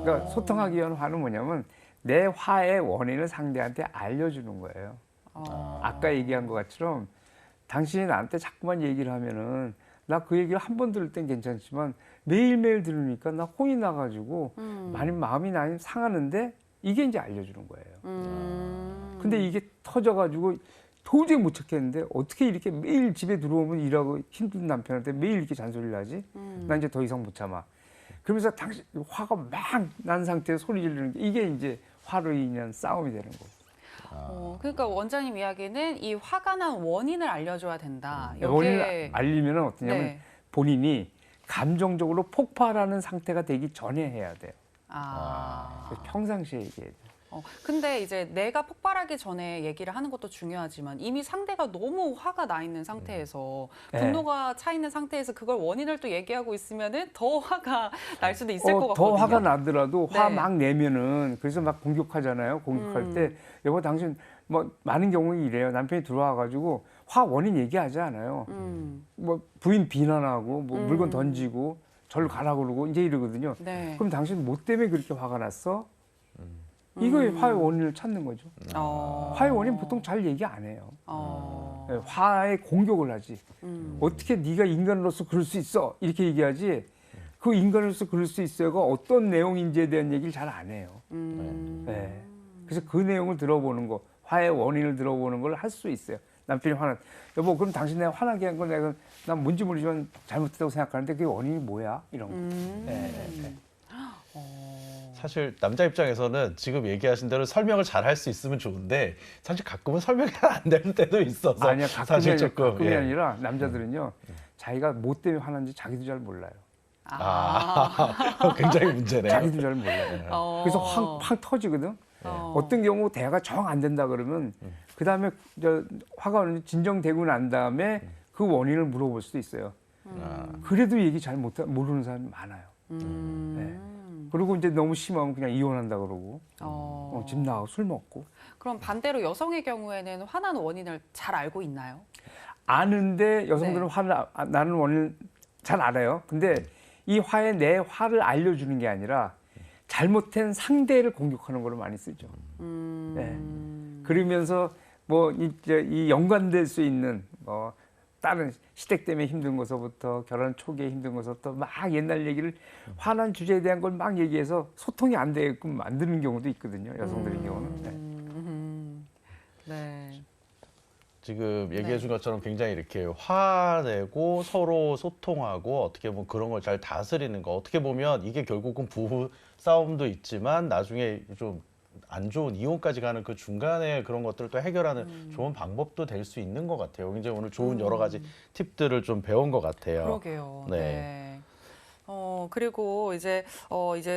그러니까 소통하기 위한 화는 뭐냐면 내 화의 원인을 상대한테 알려주는 거예요. 아까 얘기한 것 같처럼 당신이 나한테 자꾸만 얘기를 하면은 나 그 얘기를 한 번 들을 땐 괜찮지만 매일매일 들으니까 나 혼이 나가지고 많이 마음이 많이 상하는데 이게 이제 알려주는 거예요. 근데 이게 터져가지고 도저히 못 찾겠는데 어떻게 이렇게 매일 집에 들어오면 일하고 힘든 남편한테 매일 이렇게 잔소리를 하지? 나 이제 더 이상 못 참아. 그러면서 당신 화가 막 난 상태에서 소리 지르는 게 이게 이제 화로 인한 싸움이 되는 거고. 그러니까 원장님 이야기는 이 화가 난 원인을 알려줘야 된다. 원인을 알리면 어떠냐면 네. 본인이 감정적으로 폭발하는 상태가 되기 전에 해야 돼요. 그래서 평상시에 얘기해야 돼요. 근데 이제 내가 폭발하기 전에 얘기를 하는 것도 중요하지만 이미 상대가 너무 화가 나 있는 상태에서 네. 분노가 차 있는 상태에서 그걸 원인을 또 얘기하고 있으면은 더 화가 날 수도 있을 것 같거든요. 더 화가 나더라도 화 네. 막 내면은 그래서 막 공격하잖아요. 공격할 때 여보 당신 뭐 많은 경우에 이래요. 남편이 들어와가지고 화 원인 얘기하지 않아요. 뭐 부인 비난하고 뭐 물건 던지고 절로 가라 그러고 이제 이러거든요. 네. 그럼 당신 뭐 때문에 그렇게 화가 났어? 이거의 화의 원인을 찾는 거죠. 화의 원인 보통 잘 얘기 안 해요. 네, 화의 공격을 하지. 어떻게 네가 인간으로서 그럴 수 있어? 이렇게 얘기하지. 그 인간으로서 그럴 수 있어요가 어떤 내용인지에 대한 얘기를 잘 안 해요. 네. 그래서 그 내용을 들어보는 거, 화의 원인을 들어보는 걸 할 수 있어요. 남편이 여보 그럼 당신 내가 화나게 한 건 내가 난 뭔지 모르지만 잘못했다고 생각하는데 그게 원인이 뭐야? 이런 거. 네. 사실 남자 입장에서는 지금 얘기하신 대로 설명을 잘 할 수 있으면 좋은데 사실 가끔은 설명이 안 되는 때도 있어서 아니야 사실 조금 가끔이 아니라 남자들은요 자기가 뭐 때문에 화난지 자기도 잘 몰라요. 굉장히 문제네요. 자기도 잘 몰라요. 그래서 확 터지거든. 어떤 경우 대화가 정 안 된다 그러면 그 다음에 화가 진정되고 난 다음에 그 원인을 물어볼 수도 있어요. 그래도 얘기 잘 모르는 사람이 많아요. 네. 그리고 이제 너무 심하면 그냥 이혼한다 그러고 집 나가고 술 먹고. 그럼 반대로 여성의 경우에는 화나는 원인을 잘 알고 있나요? 아는데 여성들은 네. 화를 나는 원인을 잘 알아요. 근데 이 화에 내 화를 알려주는 게 아니라 잘못된 상대를 공격하는 걸로 많이 쓰죠. 네. 그러면서 뭐 이 연관될 수 있는 뭐 다른 시댁 때문에 힘든 것서부터 결혼 초기에 힘든 것서부터 막 옛날 얘기를 화난 주제에 대한 걸 막 얘기해서 소통이 안 되게끔 만드는 경우도 있거든요. 여성들의 경우는. 네. 지금 얘기해 준 것처럼 굉장히 이렇게 화내고 서로 소통하고 어떻게 보면 그런 걸 잘 다스리는 거 어떻게 보면 이게 결국은 부부 싸움도 있지만 나중에 좀 안 좋은 이혼까지 가는 그 중간에 그런 것들을 또 해결하는 좋은 방법도 될 수 있는 것 같아요. 굉장히 오늘 좋은 여러 가지 팁들을 좀 배운 것 같아요. 그러게요. 네. 네. 그리고 이제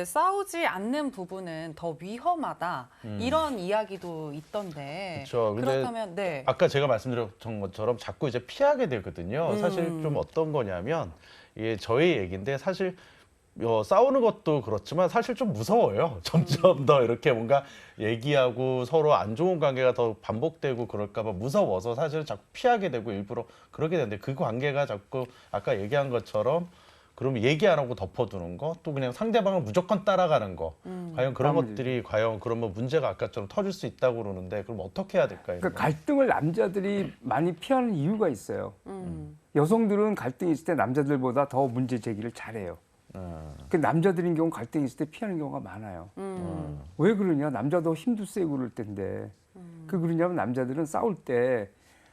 싸우지 않는 부부는 더 위험하다 이런 이야기도 있던데. 그쵸. 근데 그렇다면 네. 아까 제가 말씀드렸던 것처럼 자꾸 이제 피하게 되거든요. 사실 좀 어떤 거냐면 이게 저희 얘기인데 사실 싸우는 것도 그렇지만 사실 좀 무서워요. 점점 더 이렇게 뭔가 얘기하고 서로 안 좋은 관계가 더 반복되고 그럴까 봐 무서워서 사실은 자꾸 피하게 되고 일부러 그러게 되는데 그 관계가 자꾸 아까 얘기한 것처럼 그러면 얘기 안 하고 덮어두는 거, 또 그냥 상대방을 무조건 따라가는 거. 과연 그런 것들이 과연 그러면 문제가 아까처럼 터질 수 있다고 그러는데 그럼 어떻게 해야 될까요? 그러니까 갈등을 남자들이 많이 피하는 이유가 있어요. 여성들은 갈등이 있을 때 남자들보다 더 문제 제기를 잘해요. 그 남자들인 경우 갈등이 있을 때 피하는 경우가 많아요. 왜 그러냐? 남자도 힘도 세고 그럴 텐데. 그 그러냐면 남자들은 싸울 때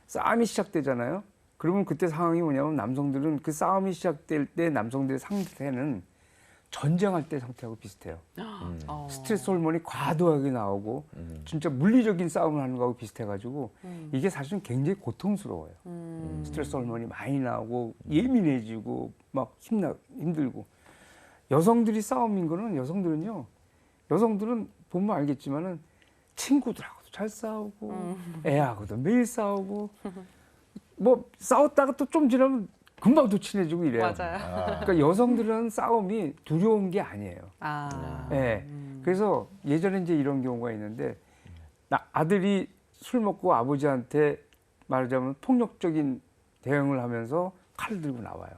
싸움이 시작되잖아요. 그러면 그때 상황이 뭐냐면 남성들은 그 싸움이 시작될 때 남성들의 상태는 전쟁할 때 상태하고 비슷해요. 스트레스 호르몬이 과도하게 나오고 진짜 물리적인 싸움을 하는 거하고 비슷해가지고 이게 사실은 굉장히 고통스러워요. 스트레스 호르몬이 많이 나오고 예민해지고 막 힘들고. 여성들이 싸움인 거는 여성들은 보면 알겠지만은 친구들하고도 잘 싸우고 애하고도 매일 싸우고 뭐 싸웠다가 또 좀 지나면 금방 또 친해지고 이래요. 맞아요. 그러니까 여성들은 싸움이 두려운 게 아니에요. 아. 예. 그래서 예전에 이제 이런 경우가 있는데 아들이 술 먹고 아버지한테 말하자면 폭력적인 대응을 하면서 칼을 들고 나와요.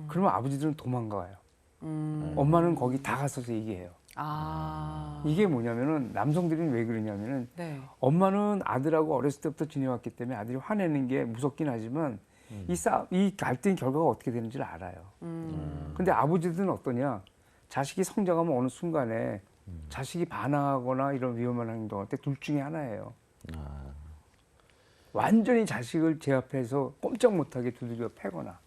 그러면 아버지들은 도망가요. 엄마는 거기 다 가서서 얘기해요. 아. 이게 뭐냐면은 남성들은 왜 그러냐면은 네. 엄마는 아들하고 어렸을 때부터 지내왔기 때문에 아들이 화내는 게 무섭긴 하지만 이 갈등 결과가 어떻게 되는지를 알아요. 근데 아버지들은 어떠냐? 자식이 성장하면 어느 순간에 자식이 반항하거나 이런 위험한 행동할 때 둘 중에 하나예요. 완전히 자식을 제압해서 꼼짝 못하게 두들겨 패거나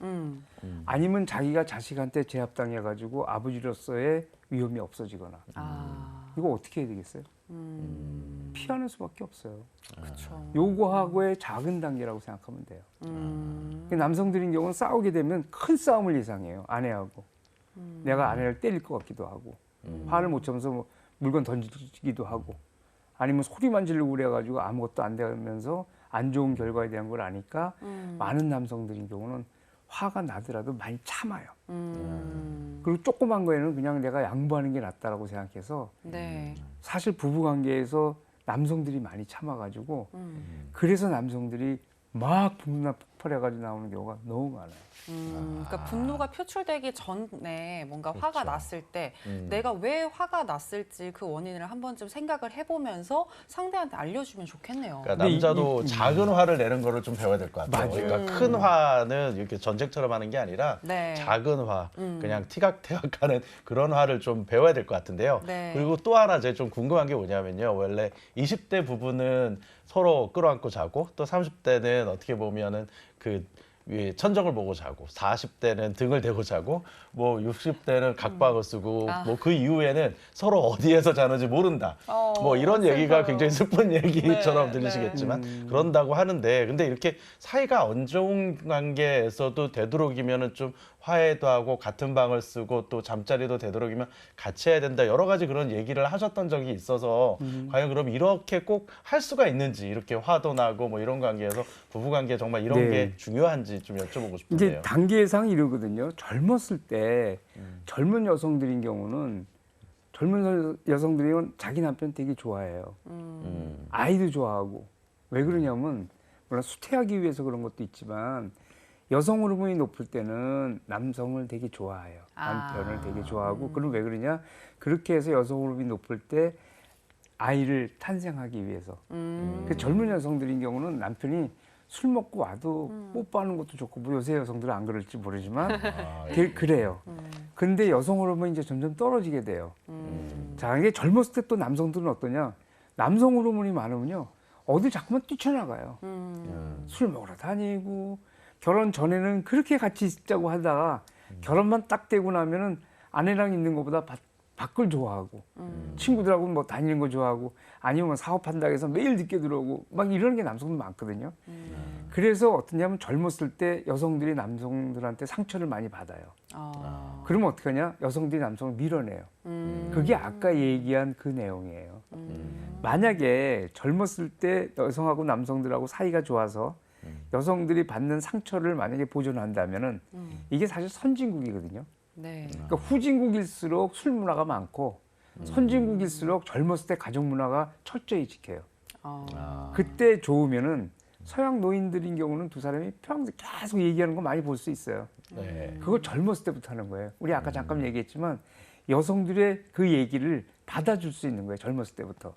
아니면 자기가 자식한테 제압당해가지고 아버지로서의 위험이 없어지거나 아. 이거 어떻게 해야 되겠어요? 피하는 수밖에 없어요. 그렇죠. 요거하고의 작은 단계라고 생각하면 돼요. 남성들인 경우는 싸우게 되면 큰 싸움을 예상해요. 아내하고. 내가 아내를 때릴 것 같기도 하고 화를 못 참아서 뭐 물건 던지기도 하고 아니면 소리만 지르고 그래가지고 아무것도 안 되면서 안 좋은 결과에 대한 걸 아니까 많은 남성들인 경우는 화가 나더라도 많이 참아요. 그리고 조그만 거에는 그냥 내가 양보하는 게 낫다라고 생각해서 네. 사실 부부관계에서 남성들이 많이 참아가지고 그래서 남성들이 막 분노나 폭발해가지고 나오는 경우가 너무 많아요. 그러니까 분노가 표출되기 전에 뭔가 화가 그렇죠. 났을 때 내가 왜 화가 났을지 그 원인을 한 번쯤 생각을 해보면서 상대한테 알려주면 좋겠네요. 그러니까 근데 남자도 작은 화를 내는 거를 좀 배워야 될 것 같아요. 맞아요. 그러니까 큰 화는 이렇게 전쟁처럼 하는 게 아니라 네. 작은 화, 그냥 티각태각하는 그런 화를 좀 배워야 될 것 같은데요. 네. 그리고 또 하나 제가 좀 궁금한 게 뭐냐면요. 원래 20대 부부는 서로 끌어안고 자고 또 30대는 어떻게 보면은 그 위에 천정을 보고 자고 40대는 등을 대고 자고 뭐 60대는 각박을 쓰고 뭐 그 이후에는 서로 어디에서 자는지 모른다. 뭐 이런 얘기가 굉장히 슬픈 얘기처럼 네, 들리시겠지만 그런다고 하는데 근데 이렇게 사이가 안 좋은 관계에서도 되도록이면은 좀 화해도 하고 같은 방을 쓰고 또 잠자리도 되도록이면 같이 해야 된다. 여러 가지 그런 얘기를 하셨던 적이 있어서 과연 그럼 이렇게 꼭 할 수가 있는지 이렇게 화도 나고 뭐 이런 관계에서 부부 관계 정말 이런 네. 게 중요한지 좀 여쭤보고 이제 싶은데요. 단계상 이러거든요. 젊었을 때 젊은 여성들인 경우는 젊은 여성들은 자기 남편 되게 좋아해요. 아이도 좋아하고 왜 그러냐면 물론 수태하기 위해서 그런 것도 있지만 여성 호르몬이 높을 때는 남성을 되게 좋아해요. 남편을 되게 좋아하고 그럼 왜 그러냐? 그렇게 해서 여성 호르몬이 높을 때 아이를 탄생하기 위해서. 그 젊은 여성들인 경우는 남편이 술 먹고 와도 뽀뽀하는 것도 좋고 뭐 요새 여성들은 안 그럴지 모르지만 그래요. 근데 여성 호르몬이 이제 점점 떨어지게 돼요. 자, 이게 젊었을 때 또 남성들은 어떠냐? 남성 호르몬이 많으면요. 어디 자꾸만 뛰쳐나가요. 술 먹으러 다니고 결혼 전에는 그렇게 같이 있자고 하다가 결혼만 딱 되고 나면은 아내랑 있는 것보다 밖을 좋아하고 친구들하고 뭐 다니는 거 좋아하고 아니면 사업한다고 해서 매일 늦게 들어오고 막 이런 게 남성들 많거든요. 그래서 어떠냐면 젊었을 때 여성들이 남성들한테 상처를 많이 받아요. 그러면 어떻게 하냐? 여성들이 남성을 밀어내요. 그게 아까 얘기한 그 내용이에요. 만약에 젊었을 때 여성하고 남성들하고 사이가 좋아서 여성들이 받는 상처를 만약에 보존한다면은 이게 사실 선진국이거든요. 네. 그러니까 후진국일수록 술 문화가 많고 선진국일수록 젊었을 때 가족 문화가 철저히 지켜요. 그때 좋으면은 서양 노인들인 경우는 두 사람이 평생 계속 얘기하는 거 많이 볼 수 있어요. 네. 그걸 젊었을 때부터 하는 거예요. 우리 아까 잠깐 얘기했지만 여성들의 그 얘기를 받아줄 수 있는 거예요. 젊었을 때부터.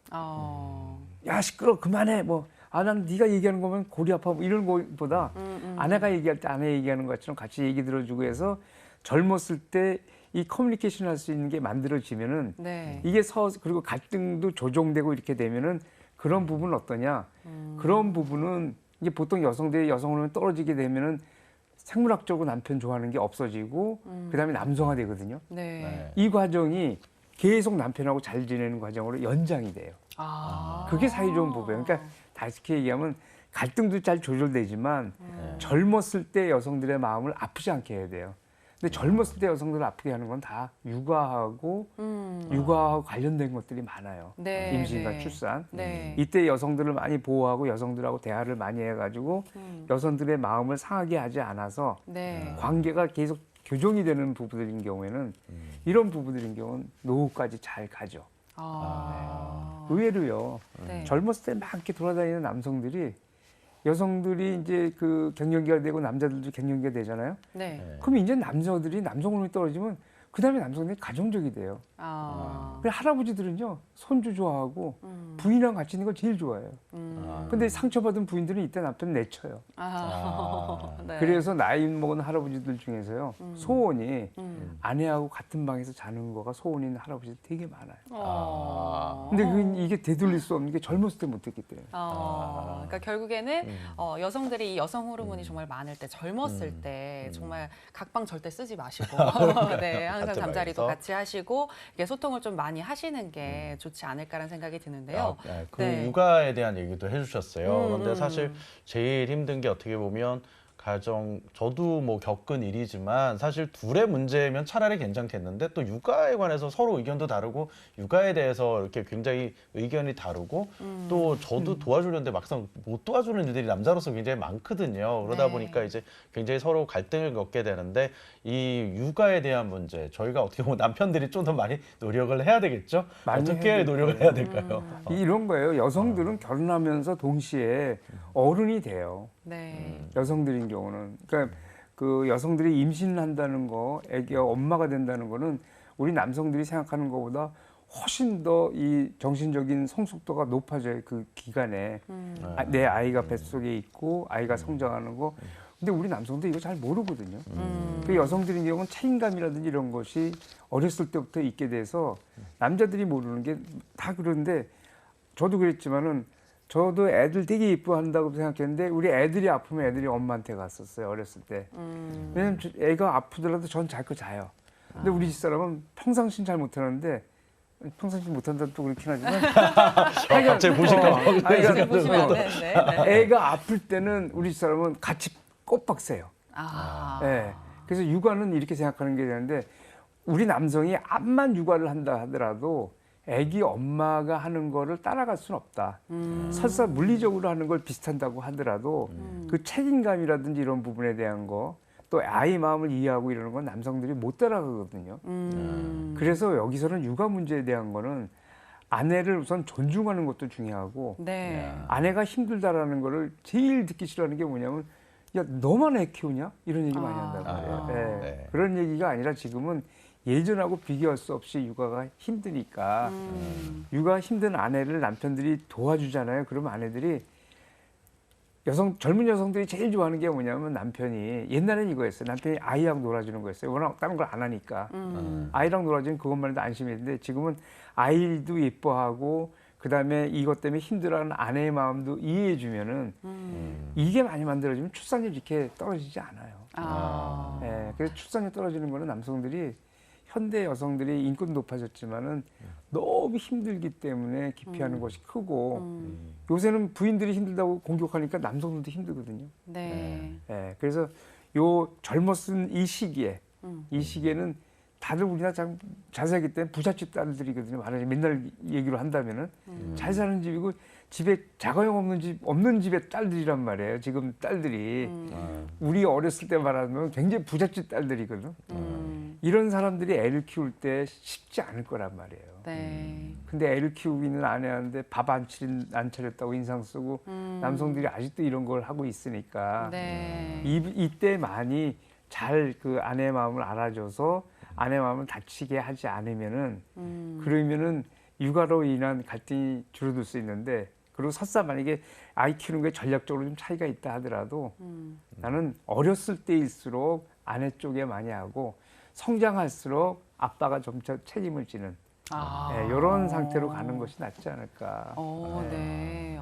야 시끄러 그만해 뭐. 난 네가 얘기하는 거면 골이 아파 뭐 이런 거보다 아내가 얘기할 때 아내 얘기하는 것처럼 같이 얘기 들어주고 해서 젊었을 때 이 커뮤니케이션 할 수 있는 게 만들어지면은 네. 이게 그리고 갈등도 조정되고 이렇게 되면은 그런 부분은 어떠냐? 그런 부분은 이게 보통 여성들이 여성호르몬이 떨어지게 되면은 생물학적으로 남편 좋아하는 게 없어지고 그다음에 남성화 되거든요. 네. 이 과정이 계속 남편하고 잘 지내는 과정으로 연장이 돼요. 그게 사이 좋은 부부예요. 그러니까 다시 얘기하면 갈등도 잘 조절되지만 젊었을 때 여성들의 마음을 아프지 않게 해야 돼요. 근데 젊었을 때 여성들을 아프게 하는 건 다 육아하고 육아하고 관련된 것들이 많아요. 네, 임신과 네. 출산. 네. 이때 여성들을 많이 보호하고 여성들하고 대화를 많이 해가지고 여성들의 마음을 상하게 하지 않아서 네. 관계가 계속 교정이 되는 부부들인 경우에는 이런 부부들인 경우는 노후까지 잘 가죠. 의외로요. 네. 젊었을 때 막 이렇게 돌아다니는 남성들이 여성들이 이제 그 갱년기가 되고 남자들도 갱년기가 되잖아요. 네. 그럼 이제 남자들이 남성 호르몬이 떨어지면 그 다음에 남성들이 가정적이 돼요. 근데 할아버지들은요 손주 좋아하고 부인이랑 같이 있는 걸 제일 좋아해요. 근데 상처받은 부인들은 이때 남편 내쳐요. 네. 그래서 나이 먹은 할아버지들 중에서요 소원이 아내하고 같은 방에서 자는 거가 소원인 할아버지들 되게 많아요. 근데 이게 되돌릴 수 없는 게 젊었을 때 못했기 때문에. 그러니까 결국에는 여성들이 이 여성 호르몬이 정말 많을 때, 젊었을 때 정말 각방 절대 쓰지 마시고 네, 항상 같은 잠자리도 방에서. 같이 하시고 이게 소통을 좀 많이 하시는 게 좋지 않을까라는 생각이 드는데요. 그 네. 육아에 대한 얘기도 해주셨어요. 그런데 음. 사실 제일 힘든 게 어떻게 보면 저도 뭐 겪은 일이지만 사실 둘의 문제면 차라리 괜찮겠는데 또 육아에 관해서 서로 의견도 다르고 육아에 대해서 이렇게 굉장히 의견이 다르고 또 저도 도와주려는데 막상 못 도와주는 일들이 남자로서 굉장히 많거든요. 그러다 네. 보니까 이제 굉장히 서로 갈등을 겪게 되는데 이 육아에 대한 문제 저희가 어떻게 보면 남편들이 좀 더 많이 노력을 해야 되겠죠? 많이 어떻게 해야 노력을 해야 될까요? 이런 거예요. 여성들은 결혼하면서 동시에 어른이 돼요. 네. 여성들인 경우는. 그러니까 그 여성들이 임신한다는 거, 애기가 엄마가 된다는 거는 우리 남성들이 생각하는 것보다 훨씬 더 이 정신적인 성숙도가 높아져요. 그 기간에. 내 아이가 뱃속에 있고 아이가 성장하는 거. 근데 우리 남성도 이거 잘 모르거든요. 그 여성들인 경우는 책임감이라든지 이런 것이 어렸을 때부터 있게 돼서 남자들이 모르는 게 다 그런데 저도 그랬지만은 저도 애들 되게 이뻐한다고 생각했는데 우리 애들이 아프면 애들이 엄마한테 갔었어요. 어렸을 때. 왜냐면 애가 아프더라도 전 잘 거 자요. 근데 우리 집사람은 평상시는 잘 못하는데 평상시 못한다는 또 그렇긴 하지만 갑자기 보실까 봐. 지금 보시면 안 되는데. 네. 애가 아플 때는 우리 집사람은 같이 꼬박 세요. 예. 그래서 육아는 이렇게 생각하는 게 되는데 우리 남성이 암만 육아를 한다 하더라도 애기 엄마가 하는 거를 따라갈 수는 없다. 설사 물리적으로 하는 걸 비슷한다고 하더라도 그 책임감이라든지 이런 부분에 대한 거 또 아이 마음을 이해하고 이러는 건 남성들이 못 따라가거든요. 그래서 여기서는 육아 문제에 대한 거는 아내를 우선 존중하는 것도 중요하고 네. 아내가 힘들다라는 거를 제일 듣기 싫어하는 게 뭐냐면 야 너만 애 키우냐? 이런 얘기 많이 한단 말이에요. 예. 네. 그런 얘기가 아니라 지금은 예전하고 비교할 수 없이 육아가 힘드니까 육아 힘든 아내를 남편들이 도와주잖아요. 그러면 아내들이 젊은 여성들이 제일 좋아하는 게 뭐냐면 남편이 옛날엔 이거였어요. 남편이 아이하고 놀아주는 거였어요. 워낙 다른 걸 안 하니까 아이랑 놀아주면 그것만 해도 안심했는데 지금은 아이도 예뻐하고 그다음에 이것 때문에 힘들어하는 아내의 마음도 이해해주면은 이게 많이 만들어지면 출산율이 이렇게 떨어지지 않아요. 예, 그래서 출산율 떨어지는 거는 남성들이 현대 여성들이 인권 높아졌지만은 너무 힘들기 때문에 기피하는 것이 크고 요새는 부인들이 힘들다고 공격하니까 남성들도 힘들거든요. 네. 예, 그래서 요 젊었은 이 시기에는 다들 우리나라 참 잘 살기 때문에 부잣집 딸들이거든요. 말하자면 맨날 얘기로 한다면은 잘 사는 집이고 집에 자가용 없는 집의 딸들이란 말이에요. 지금 딸들이 우리 어렸을 때 말하면 굉장히 부잣집 딸들이거든. 이런 사람들이 애를 키울 때 쉽지 않을 거란 말이에요. 네. 근데 애를 키우고 있는 아내한테 밥 안 차렸다고 인상 쓰고 남성들이 아직도 이런 걸 하고 있으니까 네. 이때 많이 잘 그 아내의 마음을 알아줘서 아내 마음을 다치게 하지 않으면은 그러면은 육아로 인한 갈등이 줄어들 수 있는데 그리고 설사 만약에 아이 키우는 게 전략적으로 좀 차이가 있다 하더라도 나는 어렸을 때일수록 아내 쪽에 많이 하고 성장할수록 아빠가 점차 책임을 지는 이런 상태로 가는 것이 낫지 않을까. 네.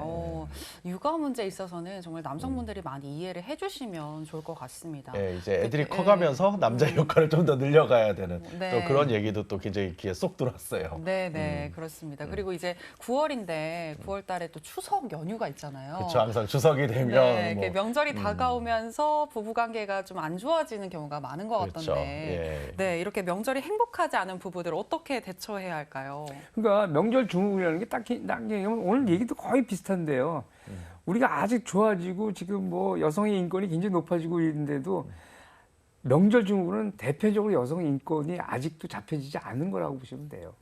육아 문제에 있어서는 정말 남성분들이 많이 이해를 해주시면 좋을 것 같습니다. 예, 이제 애들이 예. 커가면서 남자의 역할을 좀 더 늘려가야 되는 네. 또 그런 얘기도 또 굉장히 귀에 쏙 들어왔어요. 네, 그렇습니다. 그리고 이제 9월인데 9월 달에 또 추석 연휴가 있잖아요. 그렇죠. 항상 추석이 되면 네, 이렇게 뭐 명절이 다가오면서 부부관계가 좀 안 좋아지는 경우가 많은 것 그렇죠. 같던데, 예. 네, 이렇게 명절이 행복하지 않은 부부들 어떻게 대처해야 할까요? 그러니까 명절 증후군이라는 게 딱히 오늘 얘기도 거의 비슷한데요. 우리가 아직 좋아지고 지금 뭐 여성의 인권이 굉장히 높아지고 있는데도 명절 증후군은 대표적으로 여성 인권이 아직도 잡혀지지 않은 거라고 보시면 돼요.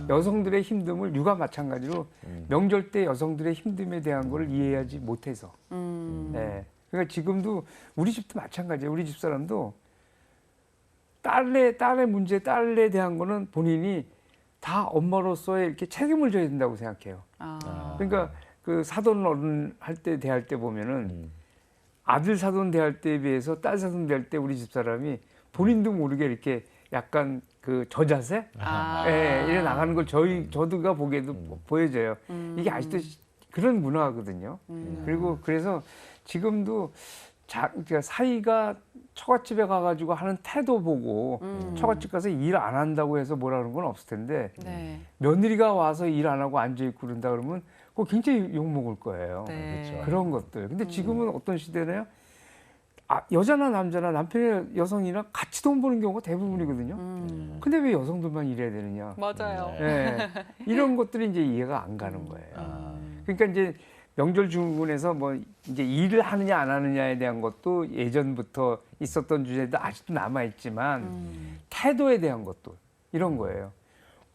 여성들의 힘듦을 육아 마찬가지로 명절 때 여성들의 힘듦에 대한 걸 이해하지 못해서. 네. 그러니까 지금도 우리 집도 마찬가지예요. 우리 집 사람도 딸의 문제, 딸에 대한 거는 본인이 다 엄마로서의 이렇게 책임을 져야 된다고 생각해요. 그러니까 그 사돈 어른 할 때 대할 때 보면은 아들 사돈 대할 때에 비해서 딸 사돈 대할 때 우리 집 사람이 본인도 모르게 이렇게 약간 그 저자세? 예, 이래 나가는 걸 저도가 보기에도 보여져요. 이게 아직도 그런 문화거든요. 그리고 그래서 지금도 그러니까 사위가 처갓집에 가가지고 하는 태도 보고 처갓집 가서 일 안 한다고 해서 뭐라 그런 건 없을 텐데 네. 며느리가 와서 일 안 하고 앉아있고 그런다 그러면 그거 굉장히 욕먹을 거예요. 네. 그렇죠. 그런 것들. 근데 지금은 어떤 시대냐요? 여자나 남자나 남편이나 여성이나 같이 돈 버는 경우가 대부분이거든요. 근데 왜 여성들만 일해야 되느냐? 맞아요. 예. 이런 것들이 이제 이해가 안 가는 거예요. 그러니까 이제 명절 증후군에서 뭐 이제 일을 하느냐 안 하느냐에 대한 것도 예전부터 있었던 주제도 아직도 남아 있지만 태도에 대한 것도 이런 거예요.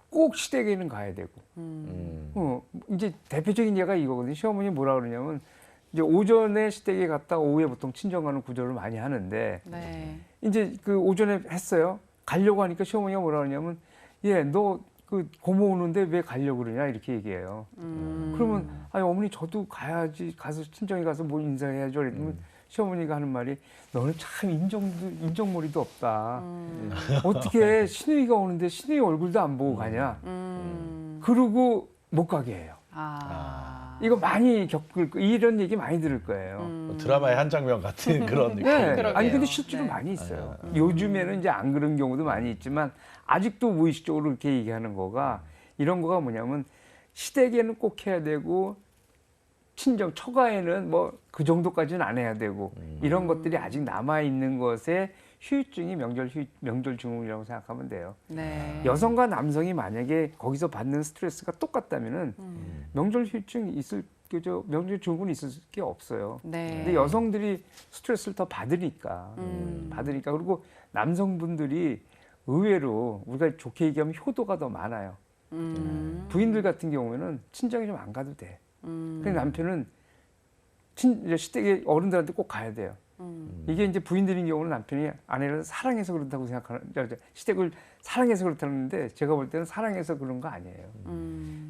꼭 시댁에는 가야 되고. 이제 대표적인 예가 이거거든요. 시어머니 뭐라 그러냐면 이제 오전에 시댁에 갔다 오후에 보통 친정 가는 구조를 많이 하는데 네. 이제 그 오전에 했어요. 가려고 하니까 시어머니가 뭐라 그러냐면 너 그 고모 오는데 왜 가려고 그러냐 이렇게 얘기해요. 그러면 아니 어머니 저도 가야지 가서 친정에 가서 뭐 인사해야죠. 그랬더니 시어머니가 하는 말이 너는 참 인정머리도 없다. 어떻게 시누이가 오는데 시누이 얼굴도 안 보고 가냐. 그러고 못 가게 해요. 이거 많이 이런 얘기 많이 들을 거예요. 뭐 드라마의 한 장면 같은 그런 느낌. 네. 그러게요. 아니 근데 실제로 네. 많이 있어요. 요즘에는 이제 안 그런 경우도 많이 있지만 아직도 무의식적으로 이렇게 얘기하는 거가 이런 거가 뭐냐면 시댁에는 꼭 해야 되고 친정 처가에는 뭐 그 정도까지는 안 해야 되고 이런 것들이 아직 남아 있는 것에 후유증이 명절 증후군이라고 생각하면 돼요. 네. 여성과 남성이 만약에 거기서 받는 스트레스가 똑같다면은 명절 후유증이 명절 증후군이 있을 게 없어요. 네. 근데 여성들이 스트레스를 더 받으니까 그리고 남성분들이 의외로 우리가 좋게 얘기하면 효도가 더 많아요. 부인들 같은 경우에는 친정에 좀 안 가도 돼. 근데 남편은 시댁에 어른들한테 꼭 가야 돼요. 이게 이제 부인들인 경우는 남편이 아내를 사랑해서 그렇다고 생각하는, 시댁을 사랑해서 그렇다는데 제가 볼 때는 사랑해서 그런 거 아니에요.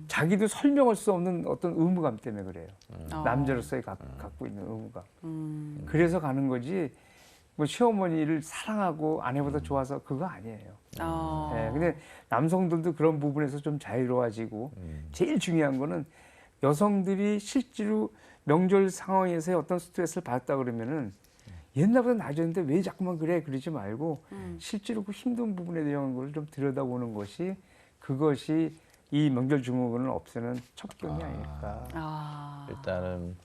자기도 설명할 수 없는 어떤 의무감 때문에 그래요. 남자로서의 갖고 있는 의무감. 그래서 가는 거지. 뭐 시어머니를 사랑하고 아내보다 좋아서 그거 아니에요. 네, 근데 남성들도 그런 부분에서 좀 자유로워지고 제일 중요한 거는 여성들이 실제로 명절 상황에서의 어떤 스트레스를 받았다 그러면은 옛날보다 나아졌는데 왜 자꾸만 그래 그러지 말고 실제로 그 힘든 부분에 대한 걸 좀 들여다보는 것이 그것이 이 명절 증후군을 없애는 첩경이 아닐까. 일단은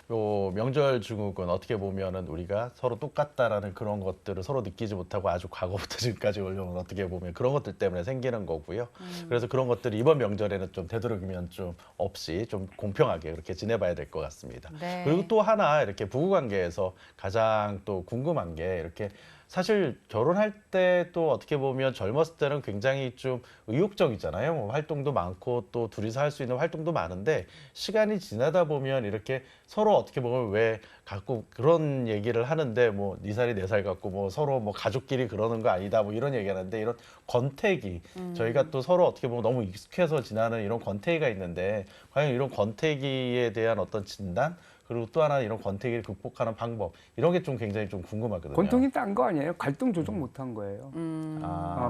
요 명절 증후군 어떻게 보면은 우리가 서로 똑같다라는 그런 것들을 서로 느끼지 못하고 아주 과거부터 지금까지 올려온 어떻게 보면 그런 것들 때문에 생기는 거고요. 그래서 그런 것들이 이번 명절에는 좀 되도록이면 좀 없이 좀 공평하게 그렇게 지내봐야 될 것 같습니다. 네. 그리고 또 하나 이렇게 부부관계에서 가장 또 궁금한 게 이렇게 사실 결혼할 때 또 어떻게 보면 젊었을 때는 굉장히 좀 의욕적이잖아요. 뭐 활동도 많고 또 둘이서 할 수 있는 활동도 많은데 시간이 지나다 보면 이렇게 서로 어떻게 보면 왜 갖고 그런 얘기를 하는데 뭐 네 살이 네 살 같고 뭐 서로 뭐 가족끼리 그러는 거 아니다 뭐 이런 얘기하는데 이런 권태기 저희가 또 서로 어떻게 보면 너무 익숙해서 지나는 이런 권태기가 있는데 과연 이런 권태기에 대한 어떤 진단 그리고 또 하나 이런 권태기를 극복하는 방법 이런 게 좀 굉장히 좀 궁금하거든요. 권통이 딴 거 아니에요? 갈등 조정 못한 거예요.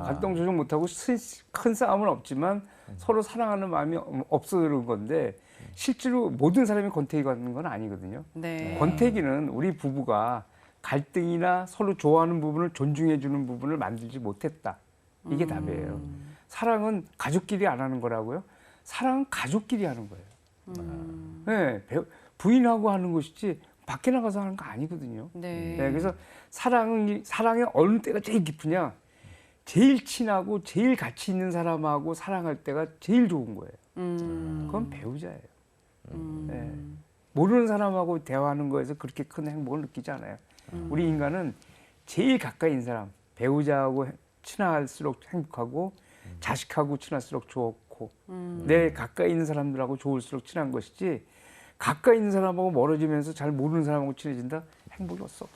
갈등 조정 못하고 큰 싸움은 없지만 서로 사랑하는 마음이 없어지는 건데 실제로 모든 사람이 권태기가 있는 건 아니거든요. 네. 권태기는 우리 부부가 갈등이나 서로 좋아하는 부분을 존중해주는 부분을 만들지 못했다. 이게 답이에요. 사랑은 가족끼리 안 하는 거라고요? 사랑은 가족끼리 하는 거예요. 네, 부인하고 하는 것이지 밖에 나가서 하는 거 아니거든요. 네. 네, 그래서 사랑의 어느 때가 제일 깊으냐? 제일 친하고 제일 같이 있는 사람하고 사랑할 때가 제일 좋은 거예요. 그건 배우자예요. 네. 모르는 사람하고 대화하는 거에서 그렇게 큰 행복을 느끼지 않아요. 우리 인간은 제일 가까이 있는 사람, 배우자하고 친할수록 행복하고 자식하고 친할수록 좋고 내 가까이 있는 사람들하고 좋을수록 친한 것이지 가까이 있는 사람하고 멀어지면서 잘 모르는 사람하고 친해진다? 행복이 없어요.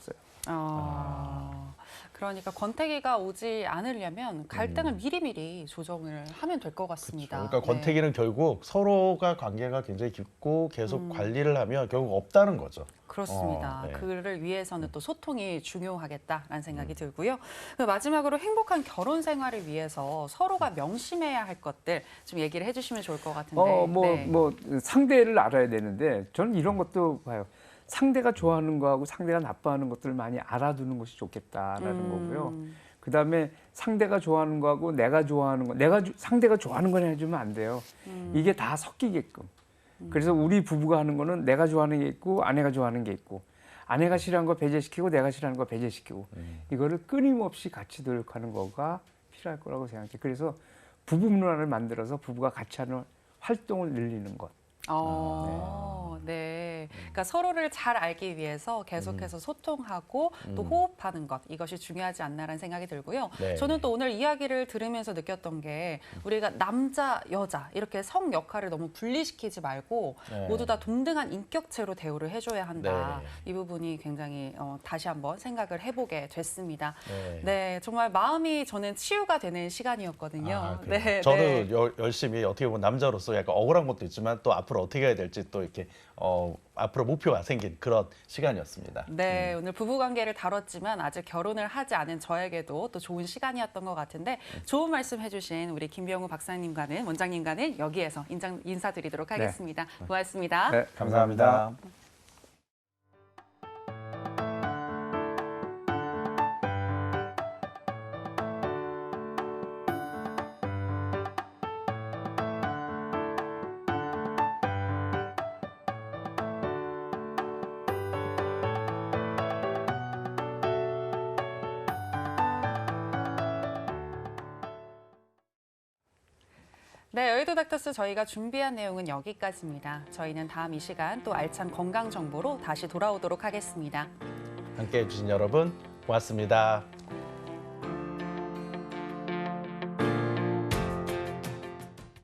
그러니까 권태기가 오지 않으려면 갈등을 미리미리 조정을 하면 될 것 같습니다. 그러니까 권태기는 결국 서로가 관계가 굉장히 깊고 계속 관리를 하면 결국 없다는 거죠. 그렇습니다. 네. 그를 위해서는 또 소통이 중요하겠다라는 생각이 들고요. 그 마지막으로 행복한 결혼 생활을 위해서 서로가 명심해야 할 것들 좀 얘기를 해주시면 좋을 것 같은데. 네. 상대를 알아야 되는데 저는 이런 것도 봐요. 상대가 좋아하는 거하고 상대가 나빠하는 것들을 많이 알아두는 것이 좋겠다라는 거고요. 그다음에 상대가 좋아하는 거하고 내가 좋아하는 거, 상대가 좋아하는 건 해주면 안 돼요. 이게 다 섞이게끔. 그래서 우리 부부가 하는 거는 내가 좋아하는 게 있고 아내가 좋아하는 게 있고 아내가 싫어하는 거 배제시키고 내가 싫어하는 거 배제시키고 이거를 끊임없이 같이 노력하는 거가 필요할 거라고 생각해요. 그래서 부부 문화를 만들어서 부부가 같이 하는 활동을 늘리는 것. 네. 그러니까 서로를 잘 알기 위해서 계속해서 소통하고 또 호흡하는 것 이것이 중요하지 않나라는 생각이 들고요. 네. 저는 또 오늘 이야기를 들으면서 느꼈던 게 우리가 남자, 여자 이렇게 성 역할을 너무 분리시키지 말고 네. 모두 다 동등한 인격체로 대우를 해줘야 한다. 네. 이 부분이 굉장히 다시 한번 생각을 해보게 됐습니다. 네. 네, 정말 마음이 저는 치유가 되는 시간이었거든요. 네, 저도 열심히 어떻게 보면 남자로서 약간 억울한 것도 있지만 또 앞으로 어떻게 해야 될지 또 이렇게 앞으로 목표가 생긴 그런 시간이었습니다. 네, 오늘 부부관계를 다뤘지만 아직 결혼을 하지 않은 저에게도 또 좋은 시간이었던 것 같은데 좋은 말씀 해주신 우리 김병우 박사님과는 원장님과는 여기에서 인사드리도록 하겠습니다. 고맙습니다. 네, 감사합니다. 네, 여의도 닥터스 저희가 준비한 내용은 여기까지입니다. 저희는 다음 이 시간 또 알찬 건강 정보로 다시 돌아오도록 하겠습니다. 함께해 주신 여러분 고맙습니다.